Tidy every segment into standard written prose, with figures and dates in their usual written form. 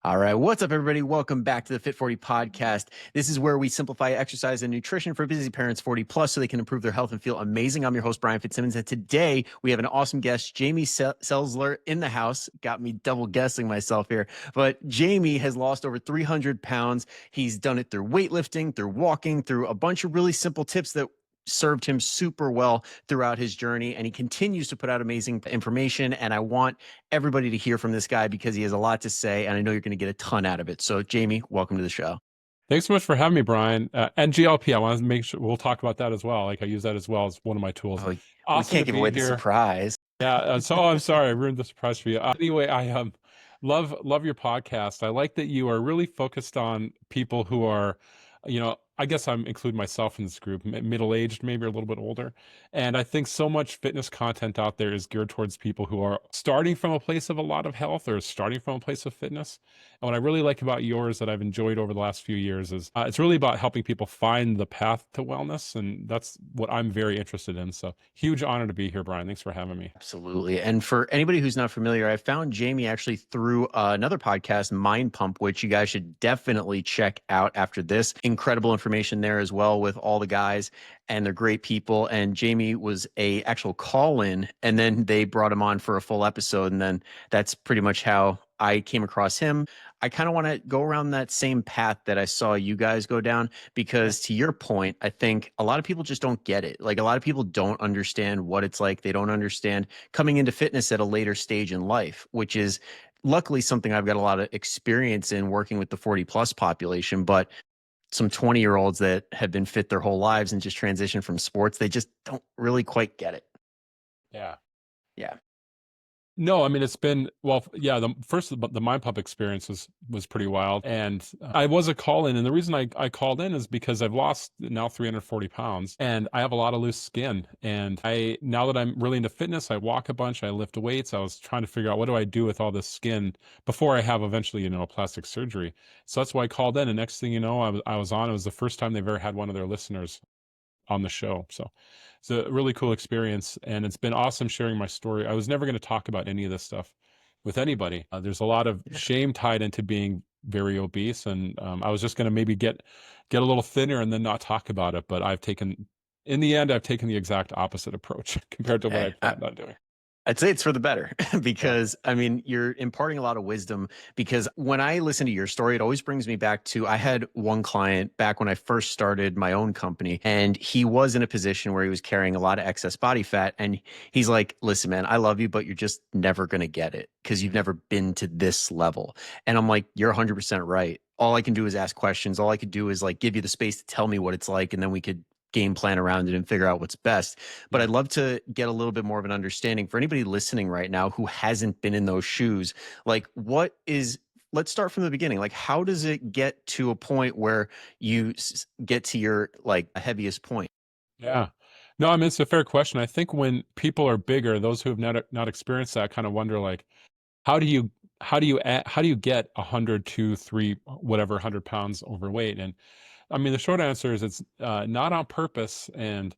All right. What's up, everybody? Welcome back to the FIT40 Podcast. This is where we simplify exercise and nutrition for busy parents 40 plus so they can improve their health and feel amazing. I'm your host, Brian Fitzsimmons. And today we have an awesome guest, Jamie Selzler, in the house. Got me double guessing myself here. But Jamie has lost over 300 pounds. He's done it through weightlifting, through walking, through a bunch of really simple tips that served him super well throughout his journey, and he continues to put out amazing information. And I want everybody to hear from this guy because he has a lot to say, and I know you're going to get a ton out of it. So Jamie, welcome to the show. Thanks so much for having me, Brian. And GLP, I want to make sure we'll talk about that as well. Like I use that as well as one of my tools. Oh, Awesome we can't to give be away the here. surprise. Yeah. So I'm sorry, I ruined the surprise for you. Anyway, I love your podcast. I like that you are really focused on people who are, I guess I'm including myself in this group, middle-aged, maybe a little bit older. And I think so much fitness content out there is geared towards people who are starting from a place of a lot of health or starting from a place of fitness. And what I really like about yours that I've enjoyed over the last few years is it's really about helping people find the path to wellness. And that's what I'm very interested in. So huge honor to be here, Brian. Thanks for having me. Absolutely. And for anybody who's not familiar, I found Jamie actually through another podcast, Mind Pump, which you guys should definitely check out after this. Incredible information there as well with all the guys, and they're great people. And Jamie was a actual call-in, and then they brought him on for a full episode. And then that's pretty much how I came across him. I kind of want to go around that same path that I saw you guys go down, because to your point, I think a lot of people just don't get it. Like a lot of people don't understand what it's like. They don't understand coming into fitness at a later stage in life, which is luckily something I've got a lot of experience in working with the 40 plus population. But some 20-year-olds that have been fit their whole lives and just transitioned from sports, they just don't really quite get it. Yeah. Yeah. No, I mean, it's been, well, yeah, the Mind Pump experience was pretty wild. And I was a call-in. And the reason I called in is because I've lost now 340 pounds and I have a lot of loose skin. And now that I'm really into fitness, I walk a bunch, I lift weights. I was trying to figure out what do I do with all this skin before I have eventually, plastic surgery. So that's why I called in. And next thing you know, I was on. It was the first time they've ever had one of their listeners on the show. So it's a really cool experience, and it's been awesome sharing my story. I was never going to talk about any of this stuff with anybody. There's a lot of shame tied into being very obese, and I was just going to maybe get a little thinner and then not talk about it. But in the end, I've taken the exact opposite approach compared to what I planned on doing. I'd say it's for the better because I mean, you're imparting a lot of wisdom, because when I listen to your story, it always brings me back to, I had one client back when I first started my own company, and he was in a position where he was carrying a lot of excess body fat. And he's like, listen, man, I love you, but you're just never going to get it because you've never been to this level. And I'm like, you're 100% right. All I can do is ask questions. All I could do is like give you the space to tell me what it's like, and then we could game plan around it and figure out what's best. But I'd love to get a little bit more of an understanding for anybody listening right now who hasn't been in those shoes. Like, let's start from the beginning. Like, how does it get to a point where you get to your like heaviest point? Yeah. No, I mean, it's a fair question. I think when people are bigger, those who have not experienced that kind of wonder, like, how do you get 100 to 100 pounds overweight? And I mean, the short answer is it's not on purpose, and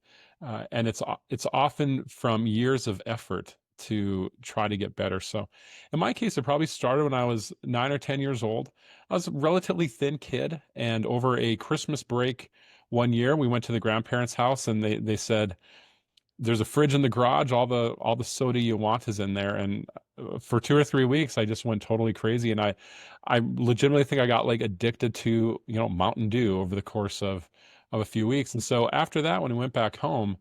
it's often from years of effort to try to get better. So in my case, it probably started when I was 9 or 10 years old. I was a relatively thin kid, and over a Christmas break one year, we went to the grandparents' house, and they said, there's a fridge in the garage. All the soda you want is in there. And for 2 or 3 weeks, I just went totally crazy. And I legitimately think I got like addicted to, Mountain Dew over the course of a few weeks. And so after that, when we went back home,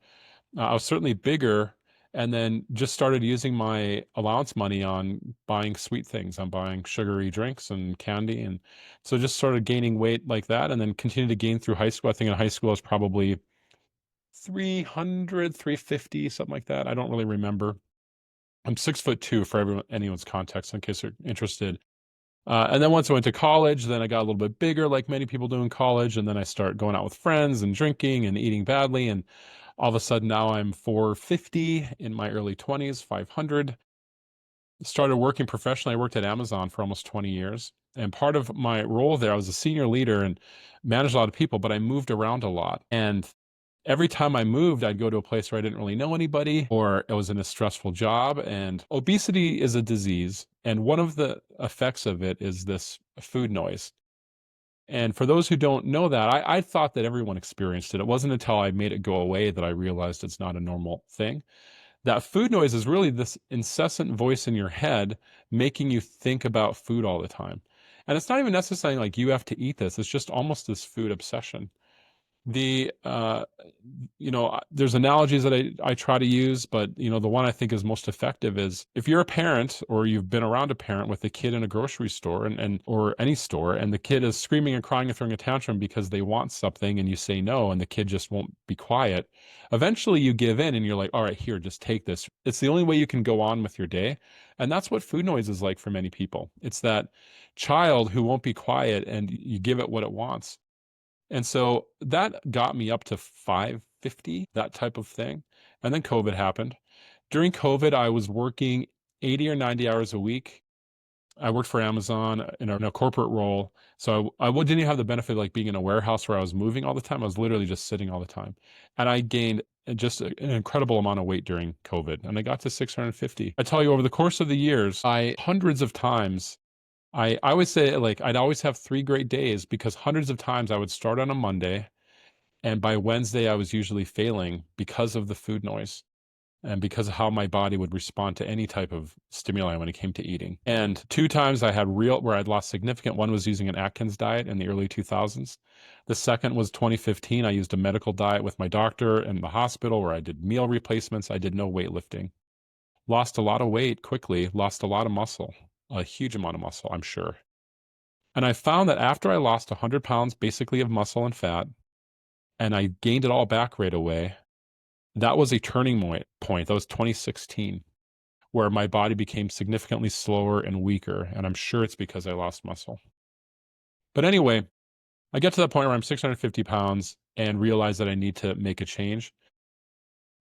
I was certainly bigger, and then just started using my allowance money on buying sweet things, on buying sugary drinks and candy. And so just started gaining weight like that, and then continued to gain through high school. I think in high school I was probably 300, 350, something like that. I don't really remember. I'm 6'2" for anyone's context, in case you're interested. And then once I went to college, then I got a little bit bigger, like many people do in college. And then I start going out with friends and drinking and eating badly. And all of a sudden now I'm 450 in my early 20s, 500. Started working professionally. I worked at Amazon for almost 20 years. And part of my role there, I was a senior leader and managed a lot of people, but I moved around a lot. And every time I moved, I'd go to a place where I didn't really know anybody, or I was in a stressful job. And obesity is a disease. And one of the effects of it is this food noise. And for those who don't know that, I thought that everyone experienced it. It wasn't until I made it go away that I realized it's not a normal thing. That food noise is really this incessant voice in your head making you think about food all the time. And it's not even necessarily like you have to eat this. It's just almost this food obsession. The there's analogies that I try to use, but the one I think is most effective is if you're a parent or you've been around a parent with a kid in a grocery store and or any store, and the kid is screaming and crying and throwing a tantrum because they want something and you say no and the kid just won't be quiet. Eventually you give in and you're like, all right, here, just take this. It's the only way you can go on with your day. And that's what food noise is like for many people. It's that child who won't be quiet and you give it what it wants. And so that got me up to 550, that type of thing. And then COVID happened. During COVID, I was working 80 or 90 hours a week. I worked for Amazon in a corporate role. So didn't even have the benefit of like being in a warehouse where I was moving all the time. I was literally just sitting all the time. And I gained just an incredible amount of weight during COVID. And I got to 650. I tell you, over the course of the years, I hundreds of times I always say, like, I'd always have 3 great days because hundreds of times I would start on a Monday, and by Wednesday, I was usually failing because of the food noise and because of how my body would respond to any type of stimuli when it came to eating. And 2 times I had where I'd lost significant. One was using an Atkins diet in the early 2000s. The second was 2015. I used a medical diet with my doctor in the hospital where I did meal replacements. I did no weightlifting. Lost a lot of weight quickly, lost a lot of muscle, a huge amount of muscle, I'm sure. And I found that after I lost 100 pounds, basically of muscle and fat, and I gained it all back right away, that was a turning point. That was 2016, where my body became significantly slower and weaker. And I'm sure it's because I lost muscle. But anyway, I get to that point where I'm 650 pounds and realize that I need to make a change.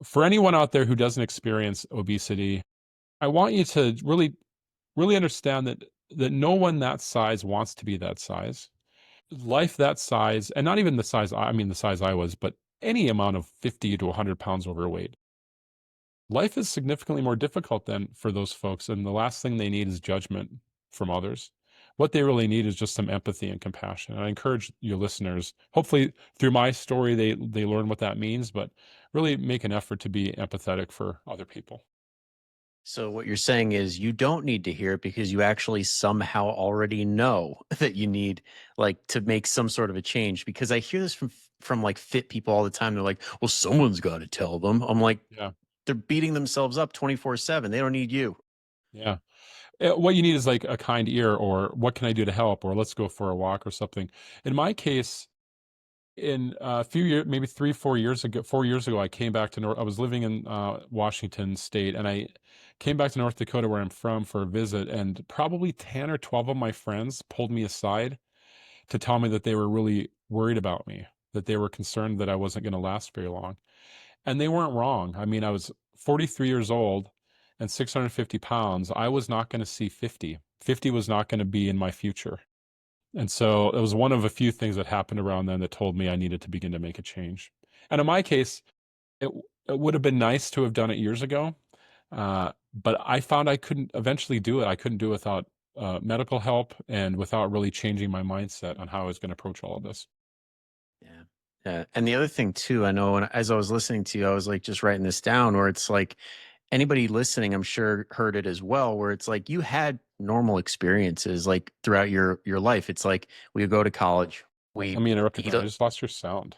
For anyone out there who doesn't experience obesity, I want you to really understand that no one that size wants to be that size. Life that size, and not even the size, I mean the size I was, but any amount of 50 to 100 pounds overweight. Life is significantly more difficult than for those folks, and the last thing they need is judgment from others. What they really need is just some empathy and compassion. And I encourage your listeners, hopefully through my story, they learn what that means, but really make an effort to be empathetic for other people. So what you're saying is you don't need to hear it because you actually somehow already know that you need like to make some sort of a change. Because I hear this from like fit people all the time. They're like, well, someone's got to tell them. I'm like, Yeah. they're beating themselves up 24/7. They don't need you. Yeah. What you need is like a kind ear, or what can I do to help, or let's go for a walk or something. In my case, in a few years, maybe 3, 4 years ago, 4 years ago, I came back to I was living in Washington State, and I came back to North Dakota, where I'm from, for a visit. And probably 10 or 12 of my friends pulled me aside to tell me that they were really worried about me, that they were concerned that I wasn't going to last very long. And they weren't wrong. I mean, I was 43 years old and 650 pounds. I was not going to see 50. 50 was not going to be in my future. And so it was one of a few things that happened around then that told me I needed to begin to make a change. And in my case, it, it would have been nice to have done it years ago. But I found I couldn't eventually do it. I couldn't do it without medical help and without really changing my mindset on how I was going to approach all of this. Yeah. Yeah. And the other thing too, I know as I was listening to you, I was like just writing this down where it's like anybody listening, I'm sure heard it as well, where it's like you had normal experiences like throughout your life. It's like we go to college, we Let me interrupt you. eat I just lost your sound.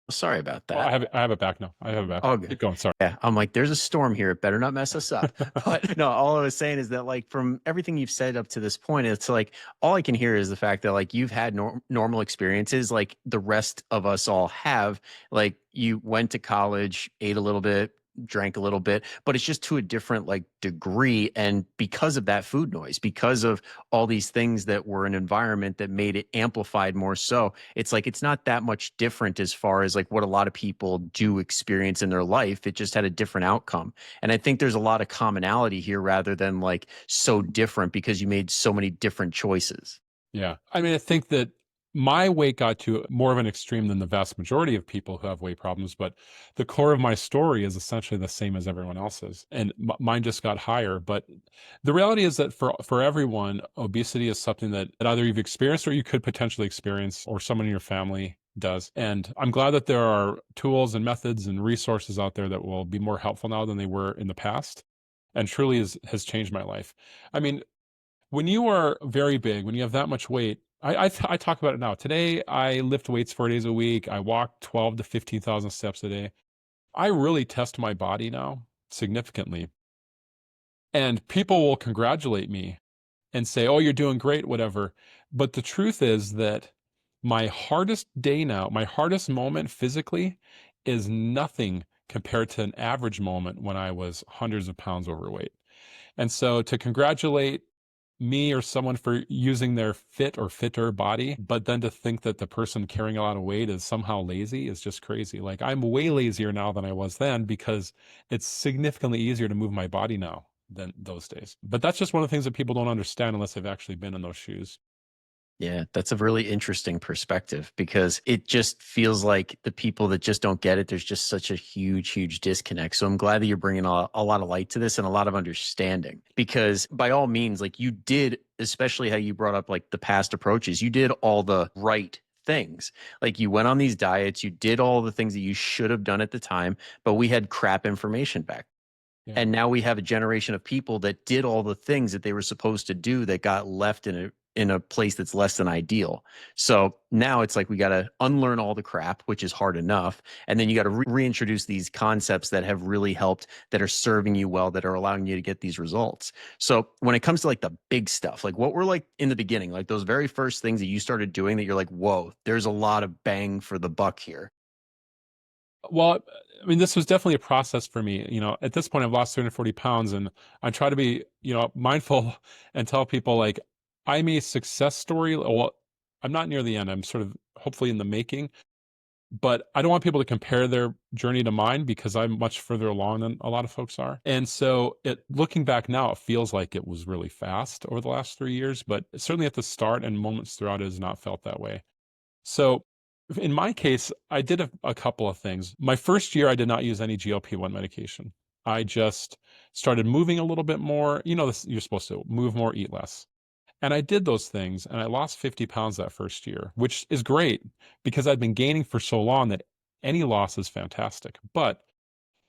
sorry about Oh, that. I have it back now. I have it back. Oh, Keep good. going. Sorry. Yeah. I'm like, there's a storm here. It better not mess us up. But no, all I was saying is that, like, from everything you've said up to this point, it's like all I can hear is the fact that, like, you've had normal experiences like the rest of us all have. Like, you went to college, ate a little bit, drank a little bit, but it's just to a different like degree. And because of that food noise, because of all these things that were an environment that made it amplified more so, it's like it's not that much different as far as like what a lot of people do experience in their life. It just had a different outcome. And I think there's a lot of commonality here rather than like so different because you made so many different choices. Yeah. I mean, I think that my weight got to more of an extreme than the vast majority of people who have weight problems, but the core of my story is essentially the same as everyone else's, and mine just got higher. But the reality is that for everyone, obesity is something that either you've experienced or you could potentially experience, or someone in your family does. And I'm glad that there are tools and methods and resources out there that will be more helpful now than they were in the past, and truly has changed my life. I mean, when you are very big, when you have that much weight, I talk about it now. Today, I lift weights 4 days a week. I walk 12 to 15,000 steps a day. I really test my body now significantly. And people will congratulate me and say, "Oh, you're doing great," whatever. But the truth is that my hardest day now, my hardest moment physically is nothing compared to an average moment when I was hundreds of pounds overweight. And so to congratulate me or someone for using their fit or fitter body, but then to think that the person carrying a lot of weight is somehow lazy is just crazy. Like, I'm way lazier now than I was then because it's significantly easier to move my body now than those days. But that's just one of the things that people don't understand unless they've actually been in those shoes. Yeah, that's a really interesting perspective because it just feels like the people that just don't get it, there's just such a huge, huge disconnect. So I'm glad that you're bringing a lot of light to this and a lot of understanding because by all means, like you did, especially how you brought up like the past approaches, you did all the right things. Like you went on these diets, you did all the things that you should have done at the time, but we had crap information back. Yeah. And now we have a generation of people that did all the things that they were supposed to do that got left in a place that's less than ideal. So now it's like we got to unlearn all the crap, which is hard enough, and then you got to reintroduce these concepts that have really helped, that are serving you well, that are allowing you to get these results. So when it comes to like the big stuff, like what were like in the beginning, like those very first things that you started doing that you're like, whoa, there's a lot of bang for the buck here. Well, I mean, this was definitely a process for me. At this point, I've lost 340 pounds, and I try to be, mindful and tell people like I'm a success story. Well, I'm not near the end. I'm sort of hopefully in the making, but I don't want people to compare their journey to mine because I'm much further along than a lot of folks are. And so, looking back now, it feels like it was really fast over the last 3 years, but certainly at the start and moments throughout, it has not felt that way. So in my case, I did a couple of things. My first year, I did not use any GLP-1 medication. I just started moving a little bit more. You're supposed to move more, eat less. And I did those things, and I lost 50 pounds that first year, which is great because I'd been gaining for so long that any loss is fantastic. But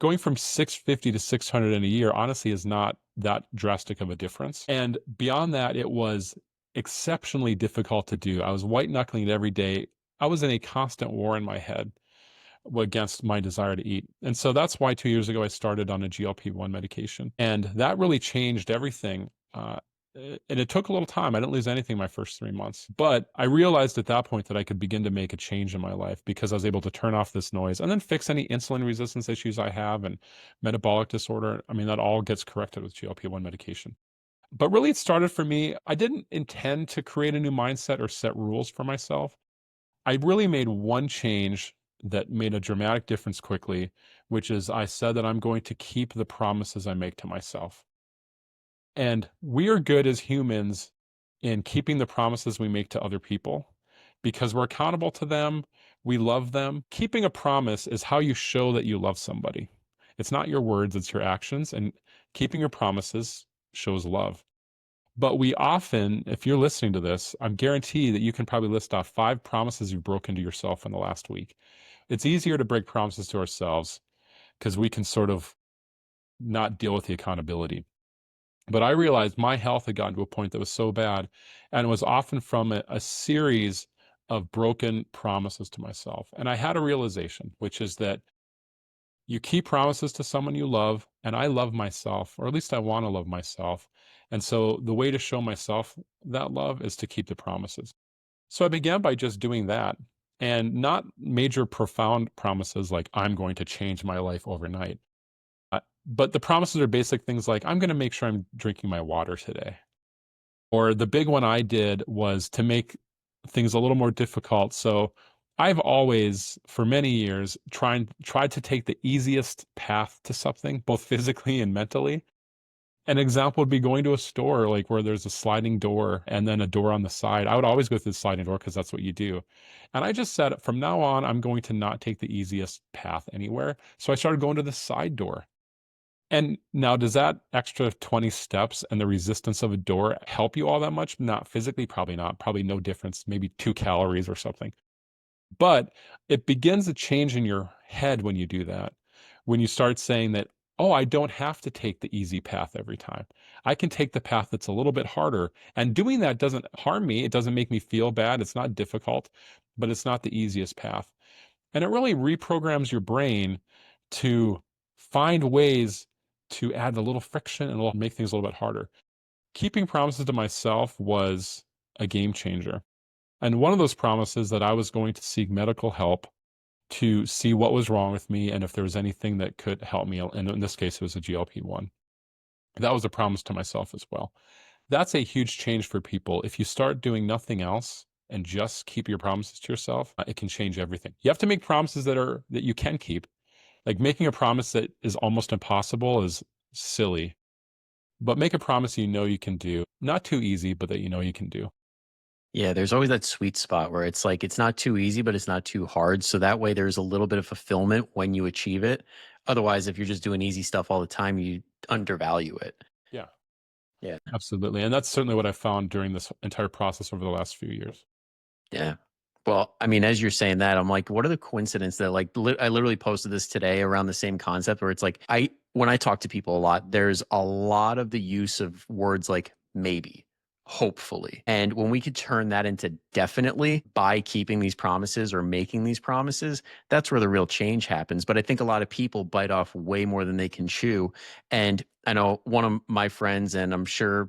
going from 650 to 600 in a year honestly is not that drastic of a difference. And beyond that, it was exceptionally difficult to do. I was white knuckling it every day. I was in a constant war in my head against my desire to eat. And so that's why 2 years ago I started on a GLP-1 medication. And that really changed everything. And it took a little time. I didn't lose anything my first 3 months. But I realized at that point that I could begin to make a change in my life because I was able to turn off this noise and then fix any insulin resistance issues I have and metabolic disorder. I mean, that all gets corrected with GLP-1 medication. But really, it started for me. I didn't intend to create a new mindset or set rules for myself. I really made one change that made a dramatic difference quickly, which is I said that I'm going to keep the promises I make to myself. And we are good as humans in keeping the promises we make to other people because we're accountable to them. We love them. Keeping a promise is how you show that you love somebody. It's not your words, it's your actions. And keeping your promises shows love. But we often, if you're listening to this, I'm guaranteed that you can probably list off 5 promises you've broken to yourself in the last week. It's easier to break promises to ourselves because we can sort of not deal with the accountability. But I realized my health had gotten to a point that was so bad, and it was often from a series of broken promises to myself. And I had a realization, which is that you keep promises to someone you love, and I love myself, or at least I want to love myself. And so the way to show myself that love is to keep the promises. So I began by just doing that and not major profound promises like I'm going to change my life overnight. But the promises are basic things like I'm going to make sure I'm drinking my water today. Or the big one I did was to make things a little more difficult. So I've always, for many years, tried to take the easiest path to something, both physically and mentally. An example would be going to a store like where there's a sliding door and then a door on the side. I would always go through the sliding door because that's what you do. And I just said, from now on, I'm going to not take the easiest path anywhere. So I started going to the side door. And now, does that extra 20 steps and the resistance of a door help you all that much? Not physically, probably not. Probably no difference, maybe 2 calories or something. But it begins a change in your head when you do that. When you start saying that, oh, I don't have to take the easy path every time. I can take the path that's a little bit harder. And doing that doesn't harm me. It doesn't make me feel bad. It's not difficult, but it's not the easiest path. And it really reprograms your brain to find ways to add a little friction and make things a little bit harder. Keeping promises to myself was a game changer. And one of those promises that I was going to seek medical help to see what was wrong with me and if there was anything that could help me. And in this case, it was a GLP-1. That was a promise to myself as well. That's a huge change for people. If you start doing nothing else and just keep your promises to yourself, it can change everything. You have to make promises that you can keep. Like making a promise that is almost impossible is silly. But make a promise you know you can do. Not too easy, but that you know you can do. Yeah, there's always that sweet spot where it's like it's not too easy, but it's not too hard. So that way there's a little bit of fulfillment when you achieve it. Otherwise, if you're just doing easy stuff all the time, you undervalue it. Yeah. Yeah. Absolutely. And that's certainly what I found during this entire process over the last few years. Yeah. Well, I mean, as you're saying that, I'm like, what are the coincidences that like I literally posted this today around the same concept where it's like when I talk to people a lot, there's a lot of the use of words like maybe, hopefully. And when we could turn that into definitely by keeping these promises or making these promises, that's where the real change happens. But I think a lot of people bite off way more than they can chew. And I know one of my friends, and I'm sure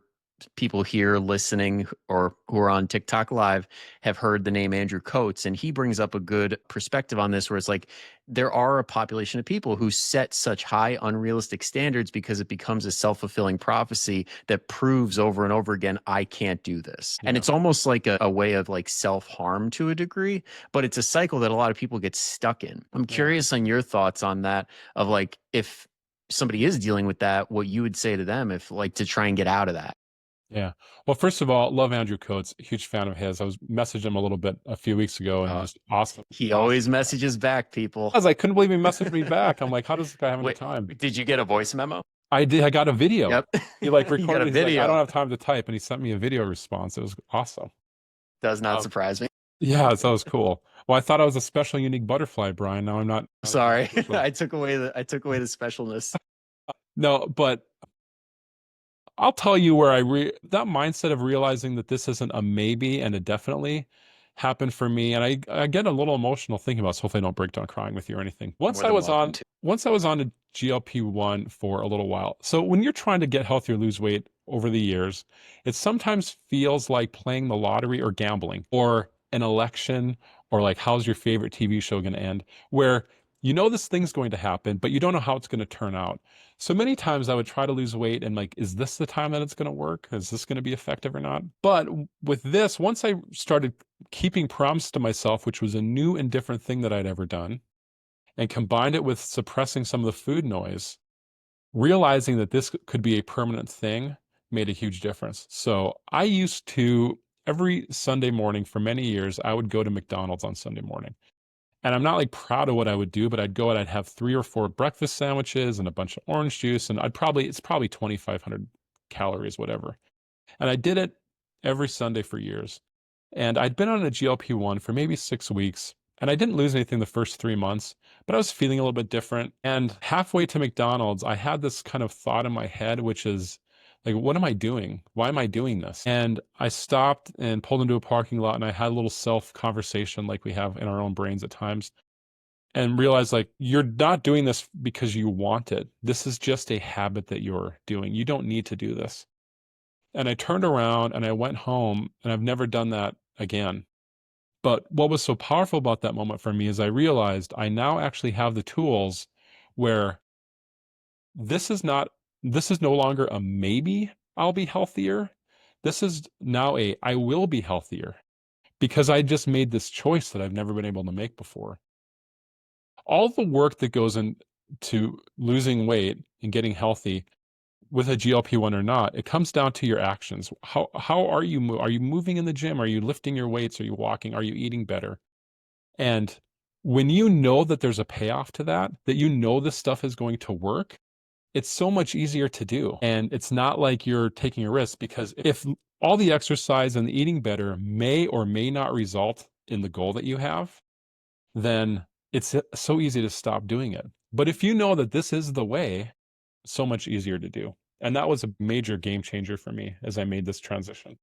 people here listening or who are on TikTok live have heard the name Andrew Coates, and he brings up a good perspective on this where it's like there are a population of people who set such high unrealistic standards because it becomes a self-fulfilling prophecy that proves over and over again, I can't do this. Yeah. And it's almost like a way of like self-harm to a degree, but it's a cycle that a lot of people get stuck in. I'm curious on your thoughts on that, of like if somebody is dealing with that, what you would say to them if like to try and get out of that. Yeah. Well, first of all, love Andrew Coates. Huge fan of his. I was messaging him a little bit a few weeks ago and just awesome. He always messages back, people. I couldn't believe he messaged me back. I'm like, how does this guy have any time? Did you get a voice memo? I did. I got a video. Yep. He like You got recorded. a He's like, video. I don't have time to type, and he sent me a video response. It was awesome. Does not surprise me. Yeah, that was cool. Well, I thought I was a special, unique butterfly, Brian. Now I'm not. Sorry, I took away the specialness. No, but I'll tell you where that mindset of realizing that this isn't a maybe and a definitely happened for me. And I get a little emotional thinking about it, so hopefully I don't break down crying with you or anything. Once I was on a GLP-1 for a little while. So when you're trying to get healthy or lose weight over the years, it sometimes feels like playing the lottery or gambling or an election or like how's your favorite TV show going to end, where you know this thing's going to happen, but you don't know how it's going to turn out. So many times I would try to lose weight and like, is this the time that it's going to work? Is this going to be effective or not? But with this, once I started keeping promises to myself, which was a new and different thing that I'd ever done, and combined it with suppressing some of the food noise, realizing that this could be a permanent thing made a huge difference. So I used to, every Sunday morning for many years, I would go to McDonald's on Sunday morning. And I'm not like proud of what I would do, but I'd go and I'd have 3 or 4 breakfast sandwiches and a bunch of orange juice. And it's probably 2,500 calories, whatever. And I did it every Sunday for years. And I'd been on a GLP-1 for maybe 6 weeks. And I didn't lose anything the first 3 months, but I was feeling a little bit different. And halfway to McDonald's, I had this kind of thought in my head, which is like, what am I doing? Why am I doing this? And I stopped and pulled into a parking lot and I had a little self conversation like we have in our own brains at times, and realized like, you're not doing this because you want it. This is just a habit that you're doing. You don't need to do this. And I turned around and I went home, and I've never done that again. But what was so powerful about that moment for me is I realized I now actually have the tools where this is no longer a maybe I'll be healthier. This is now I will be healthier, because I just made this choice that I've never been able to make before. All the work that goes into losing weight and getting healthy with a GLP-1 or not, it comes down to your actions. How are you are you moving in the gym? Are you lifting your weights? Are you walking? Are you eating better? And when you know that there's a payoff to that, that you know this stuff is going to work, it's so much easier to do. And it's not like you're taking a risk, because if all the exercise and the eating better may or may not result in the goal that you have, then it's so easy to stop doing it. But if you know that this is the way, so much easier to do. And that was a major game changer for me as I made this transition.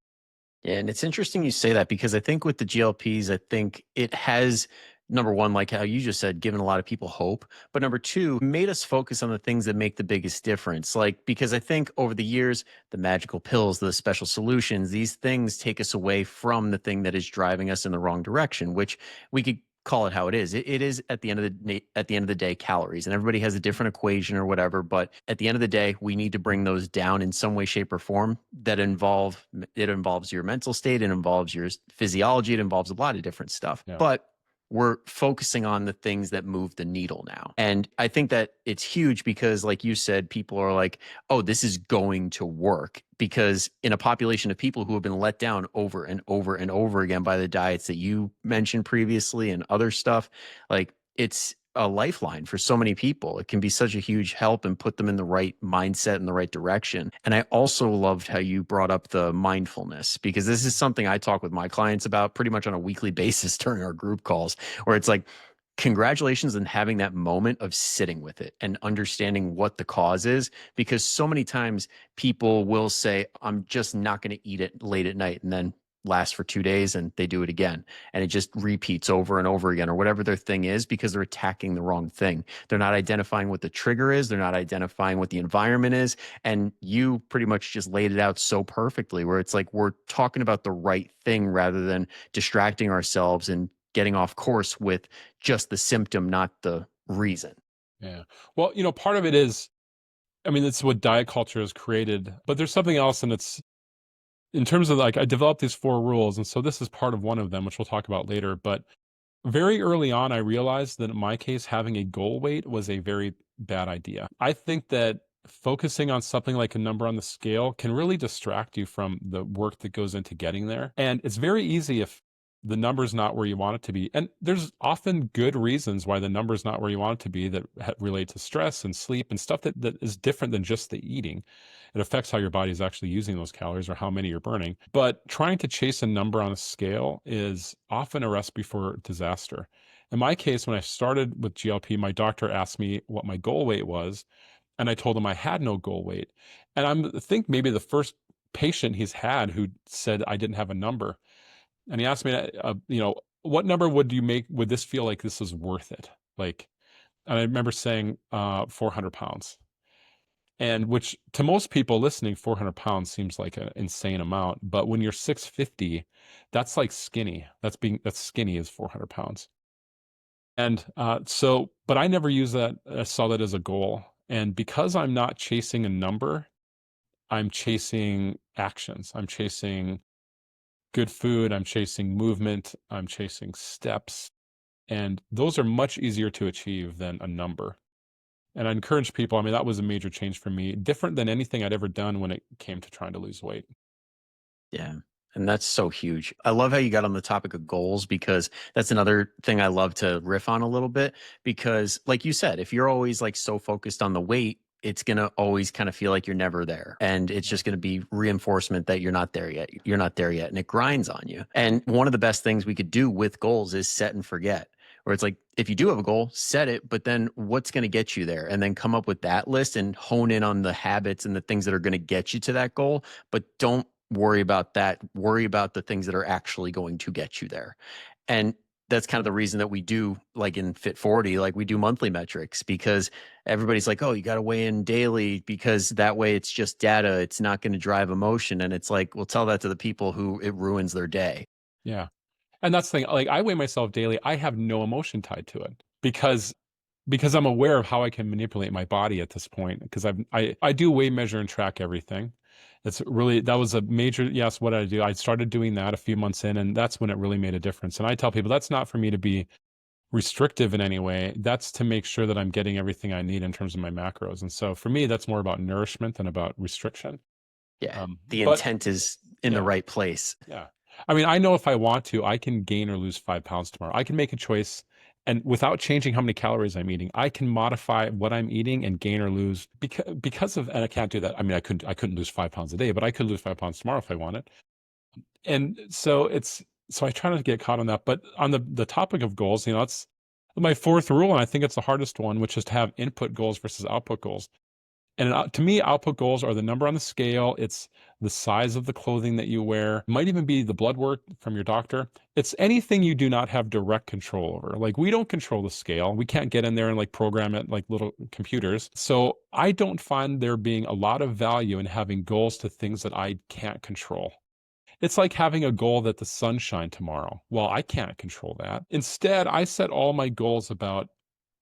Yeah, and it's interesting you say that because I think with the GLPs, I think it has, number one, like how you just said, given a lot of people hope. But number two, made us focus on the things that make the biggest difference. Like, because I think over the years, the magical pills, the special solutions, these things take us away from the thing that is driving us in the wrong direction, which we could call it how it is. It is at the end of the day calories, and everybody has a different equation or whatever. But at the end of the day, we need to bring those down in some way, shape, or form. It involves your mental state, it involves your physiology, it involves a lot of different stuff. Yeah. But we're focusing on the things that move the needle now. And I think that it's huge because, like you said, people are like, oh, this is going to work. Because in a population of people who have been let down over and over and over again by the diets that you mentioned previously and other stuff, like it's a lifeline for so many people. It can be such a huge help and put them in the right mindset and the right direction. And I also loved how you brought up the mindfulness, because this is something I talk with my clients about pretty much on a weekly basis during our group calls, where it's like, congratulations on having that moment of sitting with it and understanding what the cause is. Because so many times people will say, I'm just not going to eat it late at night, and then last for 2 days and they do it again. And it just repeats over and over again, or whatever their thing is, because they're attacking the wrong thing. They're not identifying what the trigger is. They're not identifying what the environment is. And you pretty much just laid it out so perfectly, where it's like we're talking about the right thing rather than distracting ourselves and getting off course with just the symptom, not the reason. Yeah. Well, part of it is, I mean, it's what diet culture has created, but there's something else, and it's in terms of like, I developed these 4 rules. And so this is part of one of them, which we'll talk about later. But very early on, I realized that in my case, having a goal weight was a very bad idea. I think that focusing on something like a number on the scale can really distract you from the work that goes into getting there. And it's very easy if the number's not where you want it to be. And there's often good reasons why the number's not where you want it to be that relate to stress and sleep and stuff that is different than just the eating. It affects how your body is actually using those calories or how many you're burning. But trying to chase a number on a scale is often a recipe for disaster. In my case, when I started with GLP, my doctor asked me what my goal weight was, and I told him I had no goal weight. And I think maybe the first patient he's had who said I didn't have a number. And he asked me, what number would this feel like this is worth it? Like, and I remember saying 400 pounds. And which to most people listening, 400 pounds seems like an insane amount. But when you're 650, that's like skinny. That's skinny is 400 pounds. And but I never used that, saw that as a goal. And because I'm not chasing a number, I'm chasing actions. I'm chasing good food. I'm chasing movement. I'm chasing steps. And those are much easier to achieve than a number. And I encourage people, I mean, that was a major change for me, different than anything I'd ever done when it came to trying to lose weight. Yeah. And that's so huge. I love how you got on the topic of goals, because that's another thing I love to riff on a little bit. Because, like you said, if you're always like so focused on the weight, it's going to always kind of feel like you're never there. And it's just going to be reinforcement that you're not there yet. You're not there yet. And it grinds on you. And one of the best things we could do with goals is set and forget. Where it's like, if you do have a goal, set it, but then what's going to get you there? And then come up with that list and hone in on the habits and the things that are going to get you to that goal. But don't worry about that. Worry about the things that are actually going to get you there. And that's kind of the reason that we do, like in FIT40, like we do monthly metrics, because everybody's like, oh, you got to weigh in daily, because that way it's just data. It's not going to drive emotion. And it's like, we'll tell that to the people who it ruins their day. Yeah. And that's the thing, like, I weigh myself daily. I have no emotion tied to it because I'm aware of how I can manipulate my body at this point. Because I do weigh, measure, and track everything. It's really, that was a major, yes, what I do. I started doing that a few months in, and that's when it really made a difference. And I tell people that's not for me to be restrictive in any way, that's to make sure that I'm getting everything I need in terms of my macros. And so for me, that's more about nourishment than about restriction. Yeah. The But intent is in the yeah, right place. yeah. I mean, I know if I want to, I can gain or lose 5 pounds tomorrow. I can make a choice, and without changing how many calories I'm eating, I can modify what I'm eating and gain or lose because of, and I can't do that. I mean, I couldn't lose 5 pounds a day, but I could lose 5 pounds tomorrow if I wanted. And so so I try not to get caught on that. But on the topic of goals, that's my fourth rule, and I think it's the hardest one, which is to have input goals versus output goals. And to me, output goals are the number on the scale. It's the size of the clothing that you wear. It might even be the blood work from your doctor. It's anything you do not have direct control over. Like, we don't control the scale. We can't get in there and like program it like little computers. So I don't find there being a lot of value in having goals to things that I can't control. It's like having a goal that the sun shine tomorrow. Well, I can't control that. Instead, I set all my goals about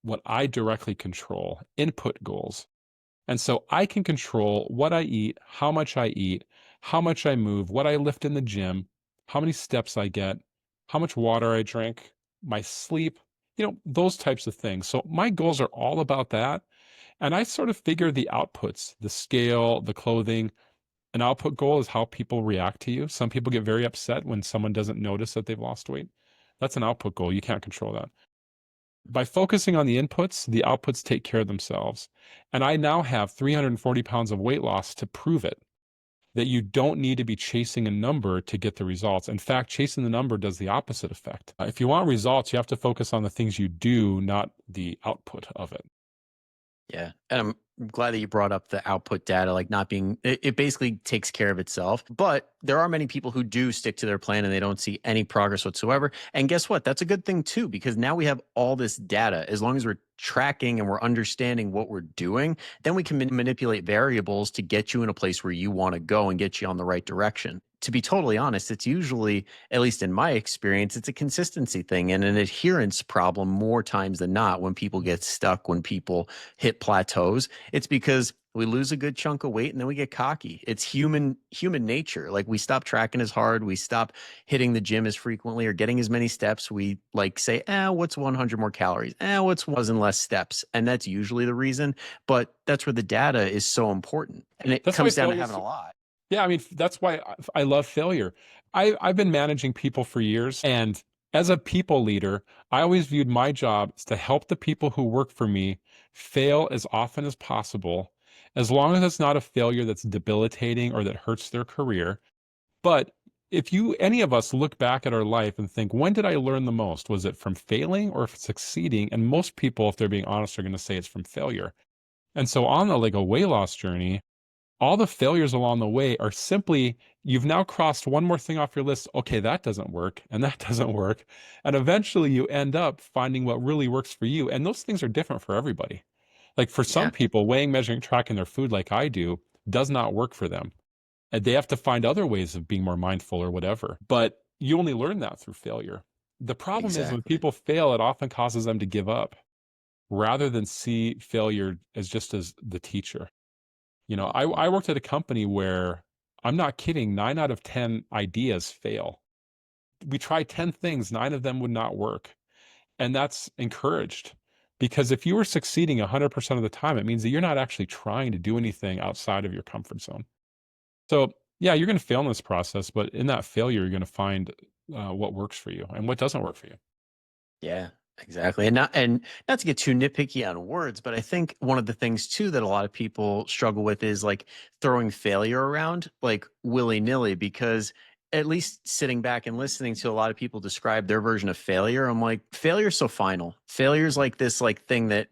what I directly control, input goals. And so I can control what I eat, how much I move, what I lift in the gym, how many steps I get, how much water I drink, my sleep, those types of things. So my goals are all about that. And I sort of figure the outputs, the scale, the clothing. An output goal is how people react to you. Some people get very upset when someone doesn't notice that they've lost weight. That's an output goal. You can't control that. By focusing on the inputs, the outputs take care of themselves. And I now have 340 pounds of weight loss to prove it, that you don't need to be chasing a number to get the results. In fact, chasing the number does the opposite effect. If you want results, you have to focus on the things you do, not the output of it. Yeah. And I'm glad that you brought up the output data, like not being, it basically takes care of itself. But there are many people who do stick to their plan and they don't see any progress whatsoever. And guess what? That's a good thing too, because now we have all this data. As long as we're tracking and we're understanding what we're doing, then we can manipulate variables to get you in a place where you want to go and get you on the right direction. To be totally honest, it's usually, at least in my experience, it's a consistency thing and an adherence problem more times than not. When people get stuck, when people hit plateaus, it's because we lose a good chunk of weight and then we get cocky. It's human nature. Like, we stop tracking as hard, we stop hitting the gym as frequently or getting as many steps. We like say, what's 100 more calories? What's 1,000 less steps? And that's usually the reason. But that's where the data is so important. And it That's why comes down to failure having is. a lot. Yeah, I mean, that's why I love failure. I've been managing people for years, and as a people leader, I always viewed my job as to help the people who work for me fail as often as possible, as long as it's not a failure that's debilitating or that hurts their career. But if any of us look back at our life and think, when did I learn the most? Was it from failing or succeeding? And most people, if they're being honest, are going to say it's from failure. And so on a weight loss journey, all the failures along the way are simply, you've now crossed one more thing off your list. Okay, that doesn't work, and that doesn't work. And eventually you end up finding what really works for you. And those things are different for everybody. Like, for some Yeah, people, weighing, measuring, tracking their food like I do does not work for them. And they have to find other ways of being more mindful or whatever. But you only learn that through failure. The problem is when exactly. people fail, it often causes them to give up rather than see failure as just as the teacher. I worked at a company where, I'm not kidding, 9 out of 10 ideas fail. We tried 10 things, 9 of them would not work. And that's encouraged, because if you are succeeding 100% of the time, it means that you're not actually trying to do anything outside of your comfort zone. So, yeah, you're going to fail in this process, but in that failure, you're going to find what works for you and what doesn't work for you. Yeah, exactly. And not to get too nitpicky on words, but I think one of the things too that a lot of people struggle with is like throwing failure around like willy-nilly, because at least sitting back and listening to a lot of people describe their version of failure, I'm like, failure's so final. Failure's like this like thing that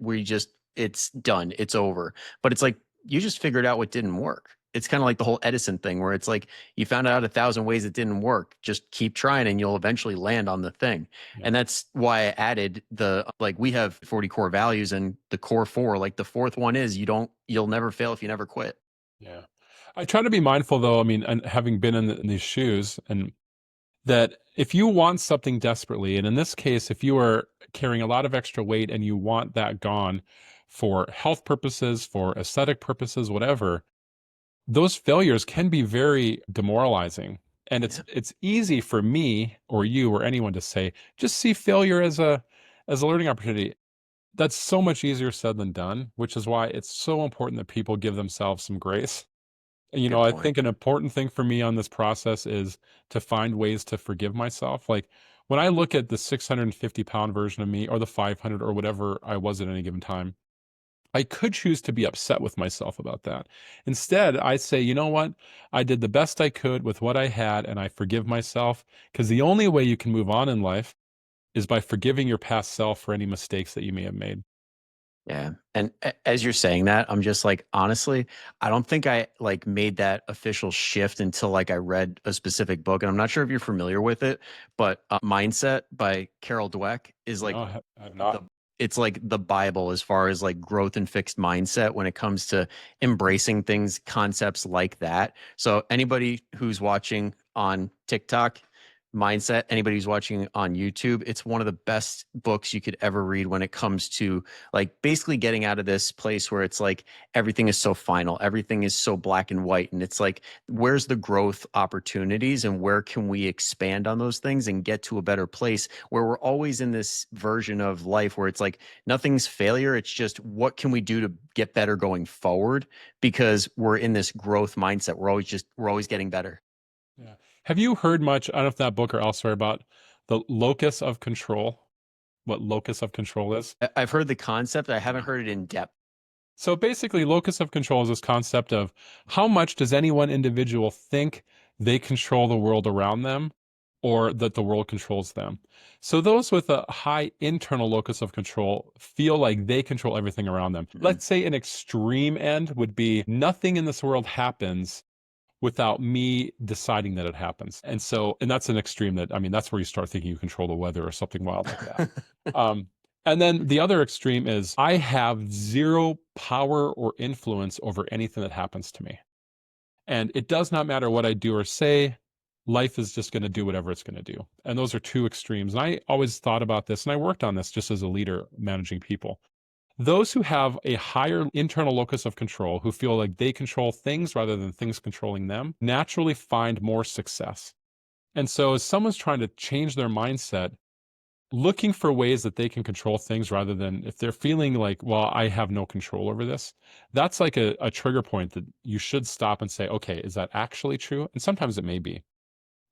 it's done, it's over. But it's like you just figured out what didn't work. It's kind of like the whole Edison thing where it's like you found out 1,000 ways it didn't work. Just keep trying and you'll eventually land on the thing. Yeah. And that's why I added we have 40 core values, and the core four, like the fourth one is you'll never fail if you never quit. Yeah. I try to be mindful, though, I mean, and having been in these shoes, and that if you want something desperately, and in this case, if you are carrying a lot of extra weight and you want that gone for health purposes, for aesthetic purposes, whatever, those failures can be very demoralizing. And Yeah. it's easy for me or you or anyone to say, just see failure as as a learning opportunity. That's so much easier said than done, which is why it's so important that people give themselves some grace. And, Good I point. think an important thing for me on this process is to find ways to forgive myself. Like, when I look at the 650-pound version of me or the 500 or whatever I was at any given time, I could choose to be upset with myself about that. Instead, I say, you know what? I did the best I could with what I had, and I forgive myself, because the only way you can move on in life is by forgiving your past self for any mistakes that you may have made. Yeah. And as you're saying that, I'm just like, honestly, I don't think I like made that official shift until like I read a specific book. And I'm not sure if you're familiar with it, but Mindset by Carol Dweck is like No, I have the not. it's like the Bible as far as like growth and fixed mindset when it comes to embracing things, concepts like that. So anybody who's watching on TikTok, mindset, anybody who's watching on YouTube, it's one of the best books you could ever read when it comes to like basically getting out of this place where it's like everything is so final, everything is so black and white. And it's like, where's the growth opportunities and where can we expand on those things and get to a better place where we're always in this version of life where it's like nothing's failure. It's just what can we do to get better going forward because we're in this growth mindset. We're always getting better. Yeah. Have you heard much, I don't know if that book or elsewhere, about the locus of control? What locus of control is? I've heard the concept. I haven't heard it in depth. So basically, locus of control is this concept of how much does any one individual think they control the world around them, or that the world controls them. So those with a high internal locus of control feel like they control everything around them. Mhm. Let's say an extreme end would be nothing in this world happens without me deciding that it happens. And that's an extreme that, I mean, that's where you start thinking you control the weather or something wild like that. Um, and then the other extreme is I have zero power or influence over anything that happens to me. And it does not matter what I do or say, life is just going to do whatever it's going to do. And those are two extremes. And I always thought about this, and I worked on this just as a leader managing people. Those who have a higher internal locus of control, who feel like they control things rather than things controlling them, naturally find more success. And so, as someone's trying to change their mindset, looking for ways that they can control things rather than if they're feeling like, well, I have no control over this, that's like a trigger point that you should stop and say, okay, is that actually true? And sometimes it may be,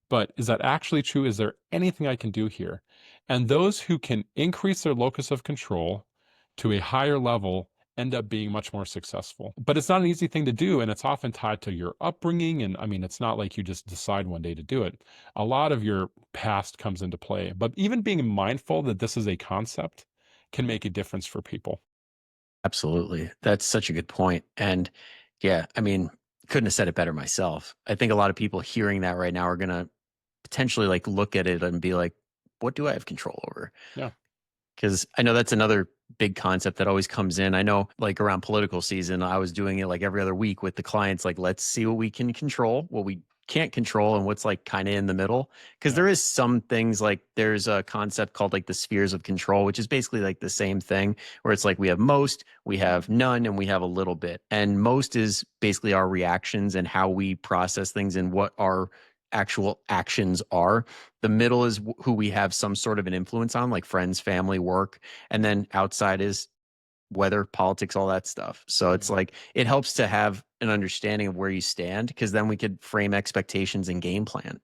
but is that actually true? Is there anything I can do here? And those who can increase their locus of control to a higher level end up being much more successful. But it's not an easy thing to do. And it's often tied to your upbringing. And I mean, it's not like you just decide one day to do it. A lot of your past comes into play. But even being mindful that this is a concept can make a difference for people. Absolutely. That's such a good point. And yeah, I mean, couldn't have said it better myself. I think a lot of people hearing that right now are going to potentially like look at it and be like, what do I have control over? Yeah. Because I know that's another big concept that always comes in. I know, like around political season, I was doing it like every other week with the clients. Like, let's see what we can control, what we can't control, and what's like kind of in the middle. Because Yeah. there is some things like there's a concept called like the spheres of control, which is basically like the same thing, where it's like we have most, we have none, and we have a little bit. And most is basically our reactions and how we process things and what our actual actions are. The middle is who we have some sort of an influence on, like friends, family, work. And then outside is weather, politics, all that stuff. So it's Yeah. like it helps to have an understanding of where you stand because then we could frame expectations and game plan.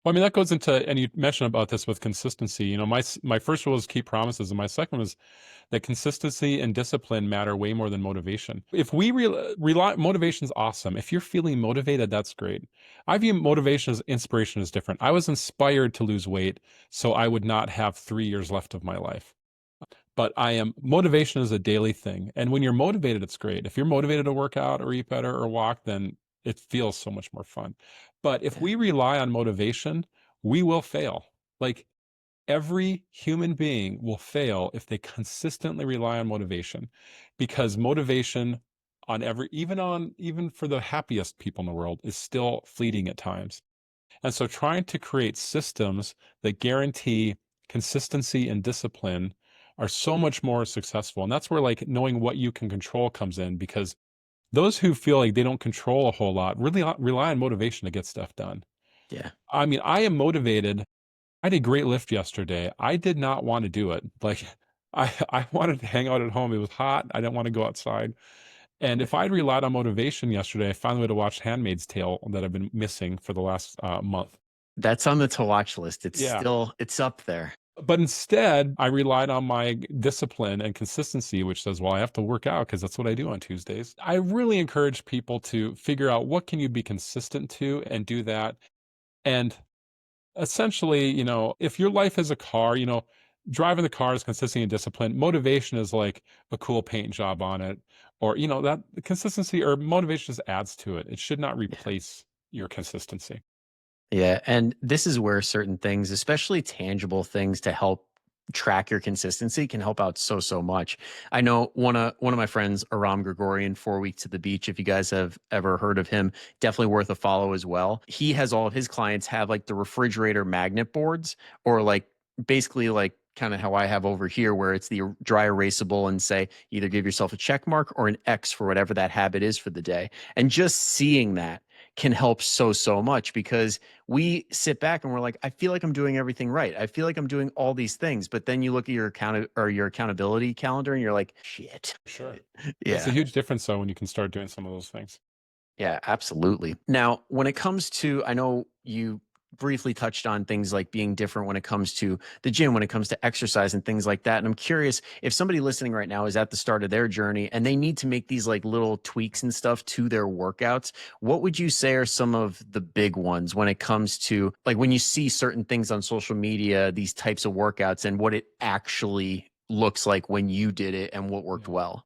Well, I mean, that goes into, and you mentioned about this with consistency. My first rule is keep promises, and my second was that consistency and discipline matter way more than motivation. If we rely, motivation's awesome. If you're feeling motivated, that's great. I view motivation as inspiration is different. I was inspired to lose weight so I would not have 3 years left of my life. But motivation is a daily thing. And when you're motivated, it's great. If you're motivated to work out or eat better or walk, then it feels so much more fun. But if Yeah. we rely on motivation, we will fail. Like, every human being will fail if they consistently rely on motivation, because motivation on every even for the happiest people in the world is still fleeting at times. And so trying to create systems that guarantee consistency and discipline are so much more successful. And that's where like knowing what you can control comes in, because those who feel like they don't control a whole lot really rely on motivation to get stuff done. Yeah. I mean, I am motivated I did great lift yesterday. I did not want to do it. Like, I wanted to hang out at home. It was hot. I didn't want to go outside. And if I'd relied on motivation yesterday, I finally would have watched Handmaid's Tale that I've been missing for the last month. That's on the to watch list. Yeah. It's up there. But instead, I relied on my discipline and consistency, which says, well, I have to work out because that's what I do on Tuesdays. I really encourage people to figure out what can you be consistent to and do that. And essentially, if your life is a car, driving the car is consistency and discipline. Motivation is like a cool paint job on it, or, that consistency or motivation just adds to it. It should not replace your consistency. Yeah, and this is where certain things, especially tangible things to help track your consistency can help out so much. I know one of my friends, Aram Gregorian, 4 Weeks to the Beach, if you guys have ever heard of him, definitely worth a follow as well. He has all of his clients have like the refrigerator magnet boards, or like basically like kind of how I have over here, where it's the dry erasable and say either give yourself a check mark or an X for whatever that habit is for the day. And just seeing that can help so much, because we sit back and we're like, I feel like I'm doing everything right. I feel like I'm doing all these things. But then you look at your your accountability calendar and you're like, shit. Sure. It's a Yeah. huge difference though when you can start doing some of those things. Yeah, absolutely. Now, when it comes to, I know you briefly touched on things like being different when it comes to the gym, when it comes to exercise and things like that. And I'm curious if somebody listening right now is at the start of their journey and they need to make these like little tweaks and stuff to their workouts, what would you say are some of the big ones when it comes to like when you see certain things on social media, these types of workouts, and what it actually looks like when you did it and what worked Yeah. well?